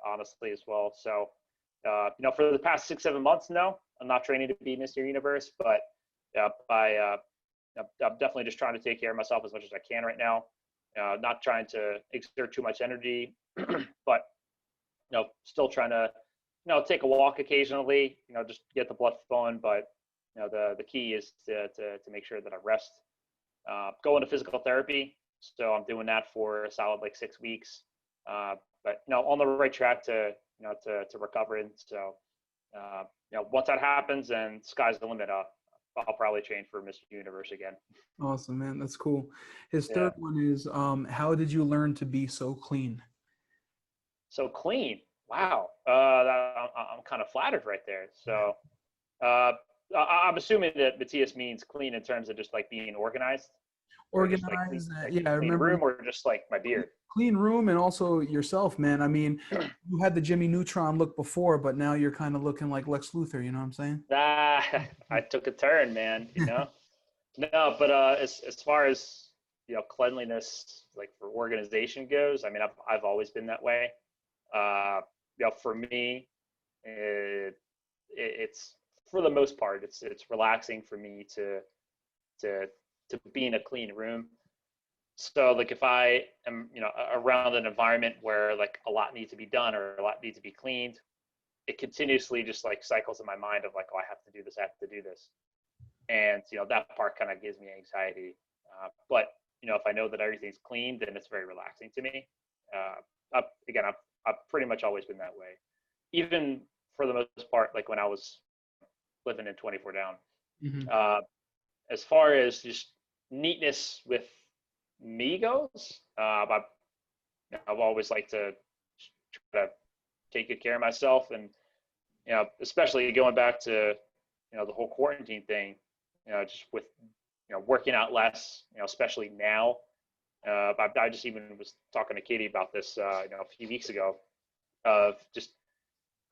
honestly as well. So for the past 6-7 months now, I'm not training to be Mr. Universe, but I'm definitely just trying to take care of myself as much as I can right now. Not trying to exert too much energy, but still trying to take a walk occasionally. Just get the blood flowing. But the key is to make sure that I rest. Go into physical therapy, so I'm doing that for a solid like 6 weeks. But on the right track to recovering. So once that happens, and sky's the limit, I'll probably train for Mr. Universe again. Awesome, man. That's cool. His Yeah. third one is, how did you learn to be so clean? So clean. Wow. I'm kind of flattered right there. So I'm assuming that Matthias means clean in terms of just like being organized. Organized. Yeah, I Clean remember. room, or just like my beard. Clean room, and also yourself, man. I mean, you had the Jimmy Neutron look before, but now you're kind of looking like Lex Luthor. You know what I'm saying? I took a turn, man. No, but as far as cleanliness, like for organization goes, I mean, I've always been that way. For me, it's for the most part, it's relaxing for me to be in a clean room. So like if I am around an environment where like a lot needs to be done or a lot needs to be cleaned, it continuously just like cycles in my mind of like, oh, I have to do this, I have to do this, and that part kind of gives me anxiety. But if I know that everything's clean, then it's very relaxing to me. I've pretty much always been that way, even for the most part, like when I was living in 24 down. Mm-hmm. Uh, as far as just neatness with me goes, I've always liked to try to take good care of myself, and especially going back to the whole quarantine thing, just with working out less, especially now. I just even was talking to Katie about this, a few weeks ago. Of just,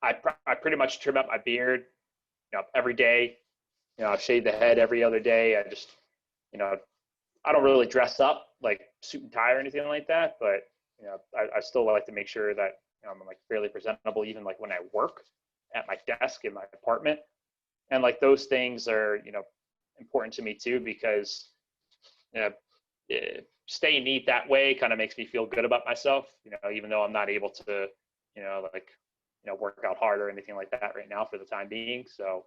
I pretty much trim up my beard, every day. I shave the head every other day. I just, I don't really dress up like suit and tie or anything like that, but I still like to make sure that I'm like fairly presentable, even like when I work at my desk in my apartment, and like those things are important to me too, because staying neat that way kind of makes me feel good about myself, even though I'm not able to like work out hard or anything like that right now for the time being. So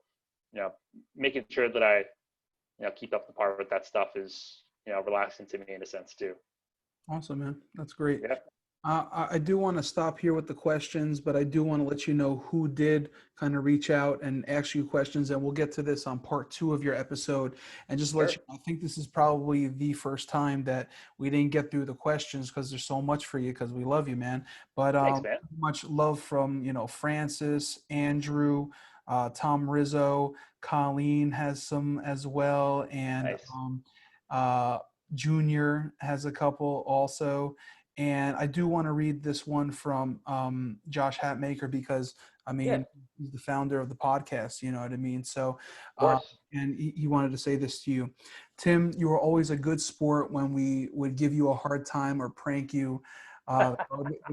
making sure that I keep up the par with that stuff is relaxing to me in a sense too. Awesome, man. That's great. Yeah. I do want to stop here with the questions, but I do want to let you know who did kind of reach out and ask you questions, and we'll get to this on part 2 of your episode. And just to let Sure. you know, I think this is probably the first time that we didn't get through the questions because there's so much for you, because we love you, man. But Thanks, man. much love from Francis, Andrew, Tom Rizzo, Colleen has some as well, and Nice. uh, Junior has a couple also. And I do want to read this one from Josh Hatmaker, because I Yeah, mean, he's the founder of the podcast, you know what I mean? So, of course. and he wanted to say this to you. Tim, you were always a good sport when we would give you a hard time or prank you, the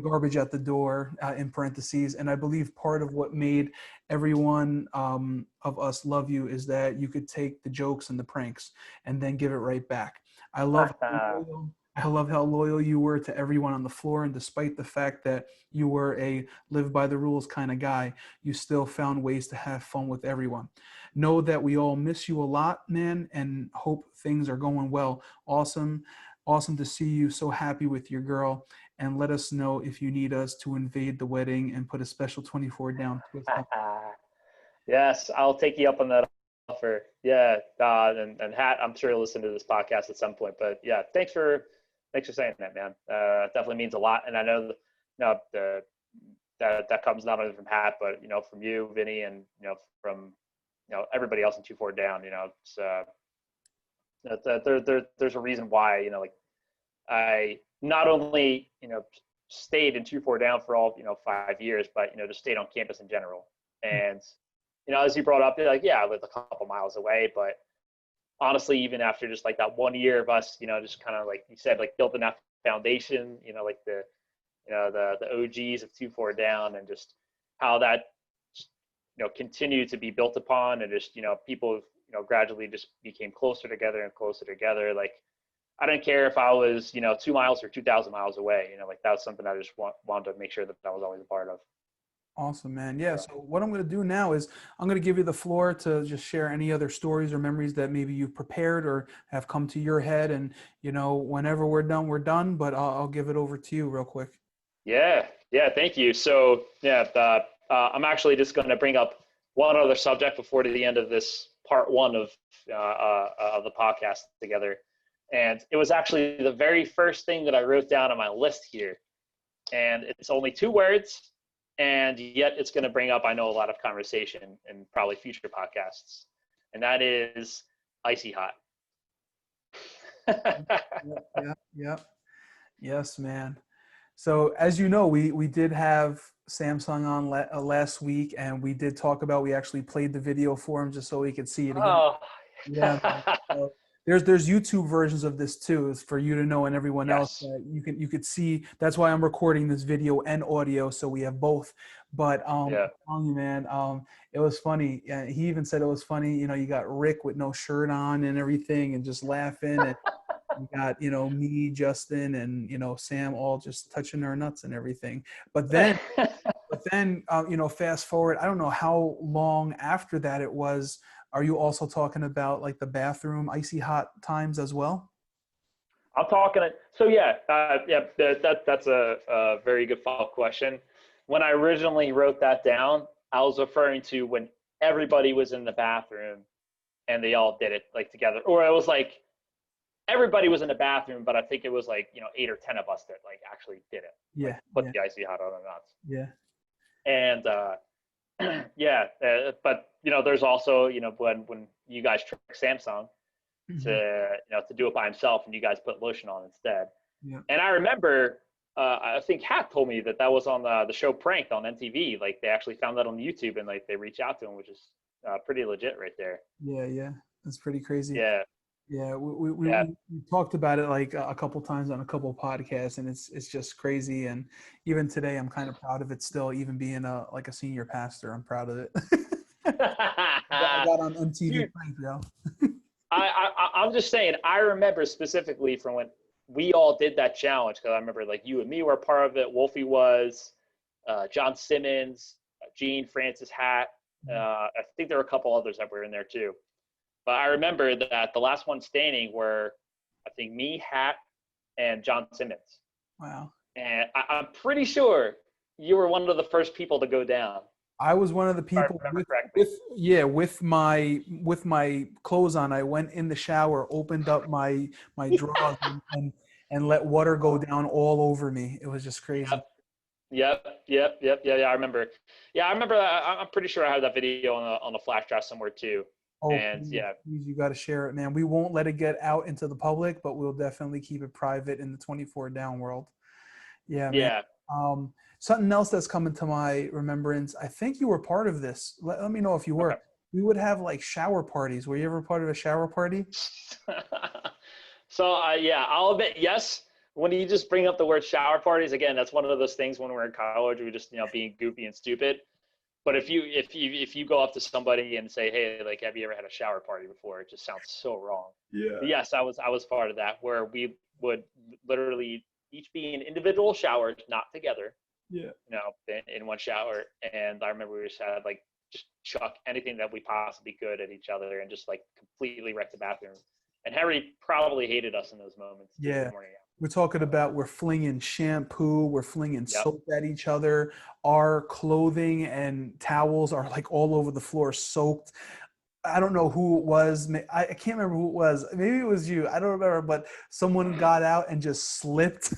garbage at the door, in parentheses. And I believe part of what made everyone of us love you is that you could take the jokes and the pranks and then give it right back. I love how loyal I love how loyal you were to everyone on the floor, and despite the fact that you were a live by the rules kind of guy, you still found ways to have fun with everyone. Know that we all miss you a lot, man, and hope things are going well. Awesome. Awesome to see you so happy with your girl. And let us know if you need us to invade the wedding and put a special 24 down twist on. Yes, I'll take you up on that offer. Yeah, and Hat, I'm sure he'll listen to this podcast at some point. But yeah, thanks for saying that, man. Definitely means a lot, and I know that comes not only from Hat, but from you, Vinny, and from everybody else in 2-4 down. It's there's a reason why like I not only stayed in 2-4 down for all 5 years, but just stayed on campus in general. And as you brought up, like, yeah, I lived a couple miles away, but honestly, even after just like that 1 year of us, just kind of like you said, like building that foundation, like the OGs of 2-4 down, and just how that continued to be built upon, and just people gradually just became closer together and closer together. Like I didn't care if I was 2 miles or 2,000 miles away. Like that was something I just wanted to make sure that I was always a part of. Awesome, man. Yeah. So, So what I'm going to do now is I'm going to give you the floor to just share any other stories or memories that maybe you've prepared or have come to your head. And, whenever we're done, we're done, but I'll give it over to you real quick. yeah, thank you. So yeah, I'm actually just going to bring up one other subject before the end of this part 1 of the podcast together. And it was actually the very first thing that I wrote down on my list here. And it's only 2 words, and yet it's going to bring up, I know, a lot of conversation in probably future podcasts. And that is icy hot. Yeah. Yes, man. So as you know, we did have Samsung on last week, and we did talk about, we actually played the video for him just so he could see it again. Oh. Yeah, man. So there's YouTube versions of this too, is for you to know, and everyone else Yes. that you could see. That's why I'm recording this video and audio, so we have both. But Yeah. I'm telling you, man, it was funny. He even said it was funny. You got Rick with no shirt on and everything, and just laughing, and you got me, Justin, and Sam, all just touching our nuts and everything. But then fast forward, I don't know how long after that it was. Are you also talking about like the bathroom icy hot times as well? I'm talking. So that's a very good follow-up question. When I originally wrote that down, I was referring to when everybody was in the bathroom and they all did it like together, or it was like everybody was in the bathroom, but I think it was like 8 or 10 of us that like actually did it, like Yeah, put yeah, the icy hot on our nuts. yeah. And but there's also when you guys trick Samsung Mhm. to do it by himself, and you guys put lotion on instead. Yeah. And I remember, I think Hat told me that was on the show Pranked on MTV. Like they actually found that on YouTube, and like they reached out to him, which is pretty legit right there. Yeah, yeah. That's pretty crazy. Yeah, Yeah, we, yeah, we talked about it like a couple times on a couple podcasts, and it's just crazy. And even today, I'm kind of proud of it still. Even being a senior pastor, I'm proud of it. I got on MTV dude. Prank, yo. I'm just saying. I remember specifically from when we all did that challenge, because I remember like you and me were a part of it. Wolfie was, John Simmons, Gene, Francis, Hat. I think there were a couple others that were in there too. But I remember that the last one standing were, I think, me, Hat, and John Simmons. Wow. And I'm pretty sure you were one of the first people to go down. I was one of the If I people remember correctly. with my clothes on. I went in the shower, opened up my drawers, and let water go down all over me. It was just crazy. Yep. Yeah. I remember. Yeah, I remember. I'm pretty sure I have that video on the flash drive somewhere too. Oh, And please, yeah, please, you got to share it, man. We won't let it get out into the public, but we'll definitely keep it private in the 24 down world. Yeah, man. yeah. Something else that's coming to my remembrance. I think you were part of this. Let me know if you Okay. were. We would have like shower parties. Were you ever part of a shower party? So yeah, I'll admit yes. When you just bring up the word shower parties again, that's one of those things when we're in college, we're just being goofy and stupid. But if you go up to somebody and say, hey, like, have you ever had a shower party before? It just sounds so wrong. Yeah. But yes, I was part of that, where we would literally each be in individual showers, not together, Yeah. in one shower. And I remember we just had like just chuck anything that we possibly could at each other and just like completely wreck the bathroom. And Harry probably hated us in those moments. Yeah. Morning. We're talking about we're flinging shampoo, we're flinging Yep. soap at each other. Our clothing and towels are like all over the floor, soaked. I don't know who it was. I can't remember who it was. Maybe it was you. I don't remember, but someone got out and just slipped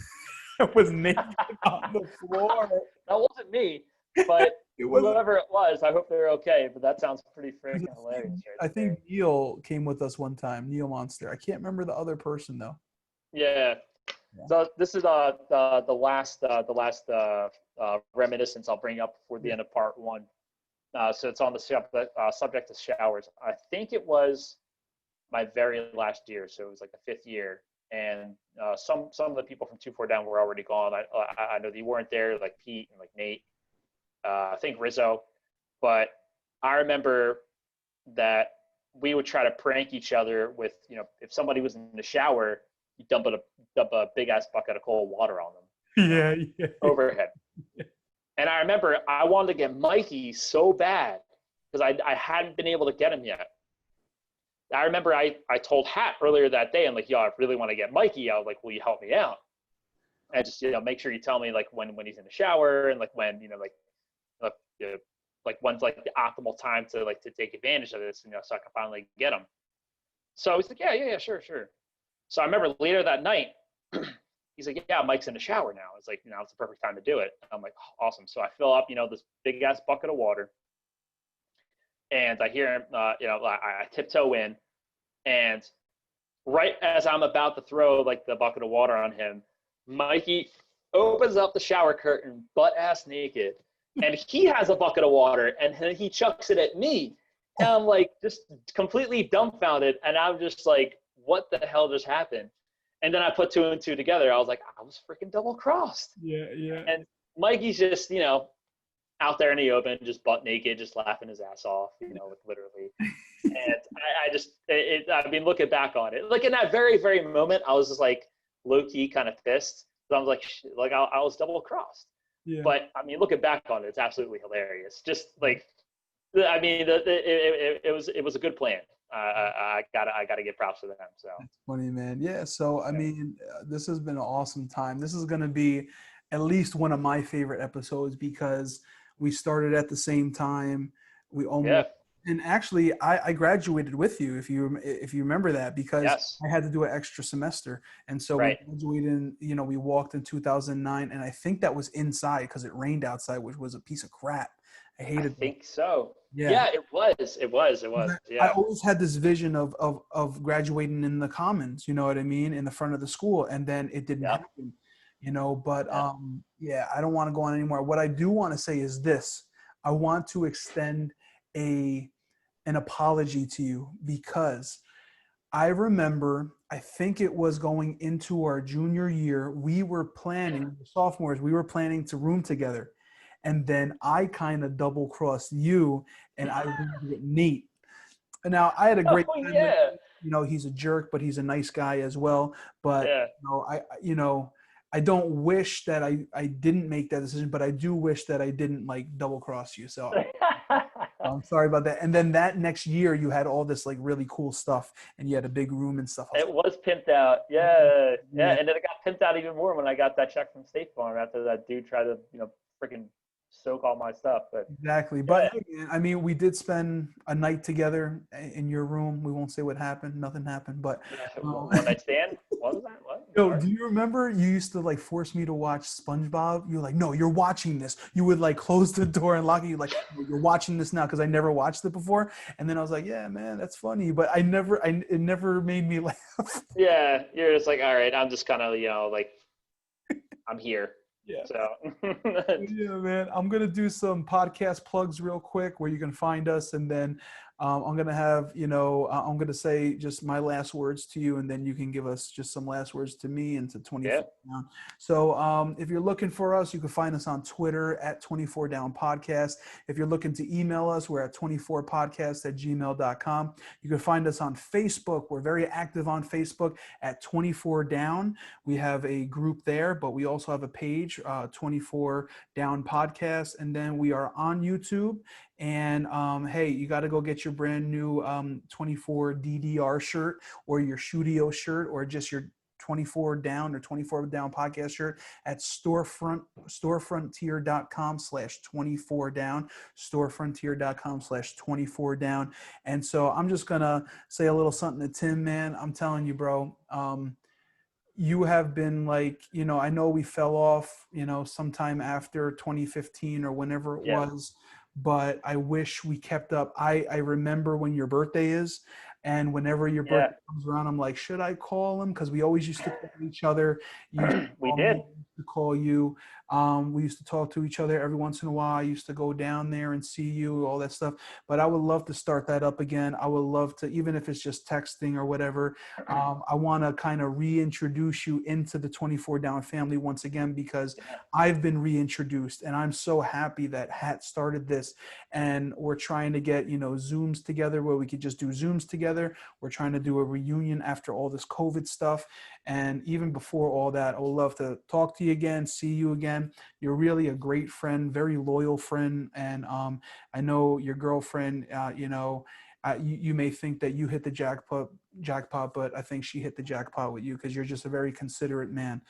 and was naked on the floor. That wasn't me, but It was. whoever it was, I hope they're okay. But that sounds pretty freaking hilarious, I right there. think Neil came with us one time. Neil Monster. I can't remember the other person though. Yeah. So this is the last reminiscence I'll bring up before the end of part one. So it's on the subject of showers. I think it was my very last year, so it was like the fifth year, and some of the people from 2-4 Down were already gone. I know that you weren't there, like Pete and like Nate. I think Rizzo, but I remember that we would try to prank each other with, if somebody was in the shower, you dump a big ass bucket of cold water on them. Yeah. Overhead. And I remember I wanted to get Mikey so bad because I hadn't been able to get him yet. I remember I told Hat earlier that day, I'm like, yo, I really want to get Mikey. I was like, will you help me out? And just, make sure you tell me like when he's in the shower and like when, like when's like the optimal time to take advantage of this, so I can finally get him. So he's like, yeah, sure. So I remember later that night, he's like, yeah, Mike's in the shower now. It's like, it's the perfect time to do it. I'm like, oh, awesome. So I fill up, this big ass bucket of water, and I hear him, I tiptoe in, and right as I'm about to throw like the bucket of water on him, Mikey opens up the shower curtain, butt ass naked, and he has a bucket of water, and he chucks it at me, and I'm like just completely dumbfounded, and I'm just like, what the hell just happened? And then I put 2 and 2 together. I was like, I was freaking double crossed. Yeah. And Mikey's just, out there in the open, just butt naked, just laughing his ass off, literally. And I mean, looking back on it, like in that very, very moment, I was just like low key kind of pissed. So I was like, I was double crossed. Yeah. But I mean, looking back on it, it's absolutely hilarious. Just like, I mean, it was a good plan. I gotta give props to them. So That's funny, man. Yeah. So, I yeah, mean, this has been an awesome time. This is going to be at least one of my favorite episodes because we started at the same time. We yeah, almost, and actually, I graduated with you if you remember that because yes, I had to do an extra semester, and so we right. graduated. We walked in 2009, and I think that was inside because it rained outside, which was a piece of crap. I I hated that. think so. Yeah. Yeah, it was. It was. It was. I Yeah, always had this vision of graduating in the commons, you know what I mean, in the front of the school, and then it didn't yeah, happen, But yeah. yeah, I don't want to go on anymore. What I do want to say is this: I want to extend a an apology to you because I remember, I think it was going into our junior year, we were planning, sophomores, we were planning to room together. And then I kind of double crossed you and I roomed with Nate. And now I had a great Oh time with yeah, him. He's a jerk, but he's a nice guy as well. But yeah. I don't wish that I didn't make that decision, but I do wish that I didn't like double cross you. So I'm sorry about that. And then that next year, you had all this like really cool stuff, and you had a big room and stuff. I was It was pimped out. like, Yeah, yeah. yeah, And then it got pimped out even more when I got that check from State Farm after that dude tried to, freaking soak all my stuff. But exactly. But yeah, hey, man, I mean, we did spend a night together in your room. We won't say what happened. Nothing happened. But um, one night stand. What was that? What? yo, Sorry. do you remember you used to like force me to watch SpongeBob? You're like, no, you're watching this. You would like close the door and lock it. You're like, no, you're watching this now because I never watched it before. And then I was like, yeah, man, that's funny. But it never made me laugh. Yeah, you're just like, all right. I'm just kind of, like, I'm here. Yeah. So Yeah, man. I'm gonna do some podcast plugs real quick where you can find us, and then I'm gonna have I'm gonna say just my last words to you, and then you can give us just some last words to me and to yeah, 24 Down. So if you're looking for us, you can find us on Twitter at 24 Down Podcast. If you're looking to email us, we're at 24podcast@gmail.com. You can find us on Facebook. We're very active on Facebook at 24 Down. We have a group there, but we also have a page, 24 Down Podcast. And then we are on YouTube. And hey, you got to go get your brand new 24 DDR shirt or your Studio shirt or just your 24 Down or 24 Down podcast shirt at storefrontier.com/24 down, storefrontier.com/24 down. And so I'm just going to say a little something to Tim, man. I'm telling you, bro. You have been like, I know we fell off, sometime after 2015 or whenever it yeah, was, but I wish we kept up. I remember when your birthday is, and whenever your yeah. birthday comes around, I'm like, should I call him? Because we always used to call each other. You used to We call me, I did. used to call you. We used to talk to each other every once in a while. I used to go down there and see you, all that stuff. But I would love to start that up again. I would love to, even if it's just texting or whatever. I want to kind of reintroduce you into the 24 Down family once again because Yeah, I've been reintroduced, and I'm so happy that Hat started this. And we're trying to get Zooms together where we could just do Zooms together. We're trying to do a reunion after all this COVID stuff, and even before all that, I would love to talk to you again, see you again. You're really a great friend, very loyal friend, and I know your girlfriend. You may think that you hit the jackpot, but I think she hit the jackpot with you because you're just a very considerate man,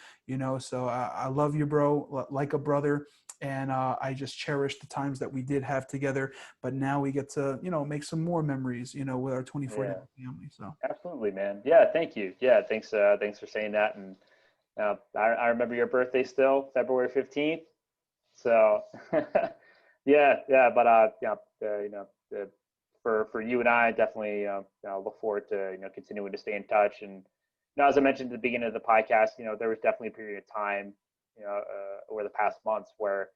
So I love you, bro, like a brother. And I just cherish the times that we did have together. But now we get to, make some more memories, with our 24 yeah. Down family. So Absolutely, man. Yeah, thank you. Yeah, thanks for saying that. And I remember your birthday still, February 15th. So yeah. But for you and I, definitely look forward to continuing to stay in touch. And as I mentioned at the beginning of the podcast, there was definitely a period of time, over the past months where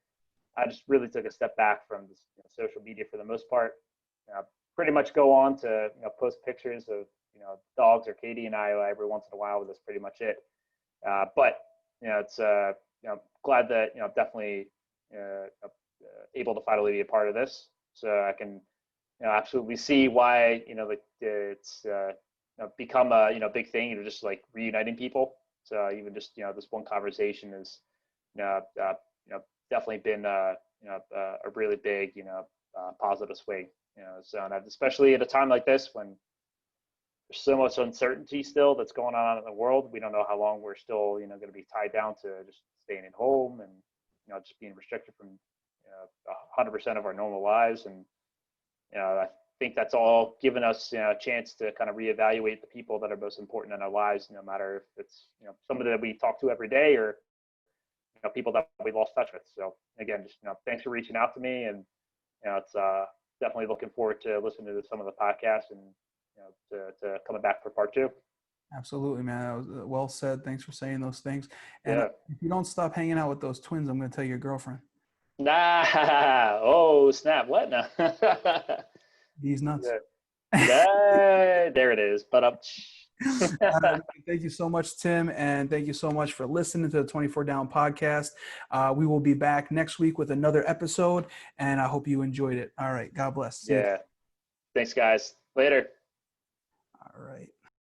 I just really took a step back from this, social media for the most part. Pretty much go on to post pictures of dogs or Katie and I every once in a while. But that's pretty much it. But it's glad that definitely able to finally be a part of this, so I can absolutely see why like it's become a big thing. Just like reuniting people. So even just this one conversation is definitely been a really big positive swing. So and especially at a time like this when there's so much uncertainty still that's going on in the world. We don't know how long we're still, going to be tied down to just staying at home and, just being restricted from 100% of our normal lives. And, I think that's all given us a chance to kind of reevaluate the people that are most important in our lives, no matter if it's, somebody that we talk to every day or, people that we lost touch with. So again, just, thanks for reaching out to me. And, it's definitely looking forward to listening to some of the podcasts and, to coming back for part 2. Absolutely, man. That was well said. Thanks for saying those things. And Yeah. if you don't stop hanging out with those twins, I'm going to tell your girlfriend. Nah. Oh, snap. What? No. These nuts. Yeah. There it is. But Thank you so much, Tim. And thank you so much for listening to the 24 Down podcast. We will be back next week with another episode. And I hope you enjoyed it. All right. God bless. See you. Thanks, guys. Later. All right.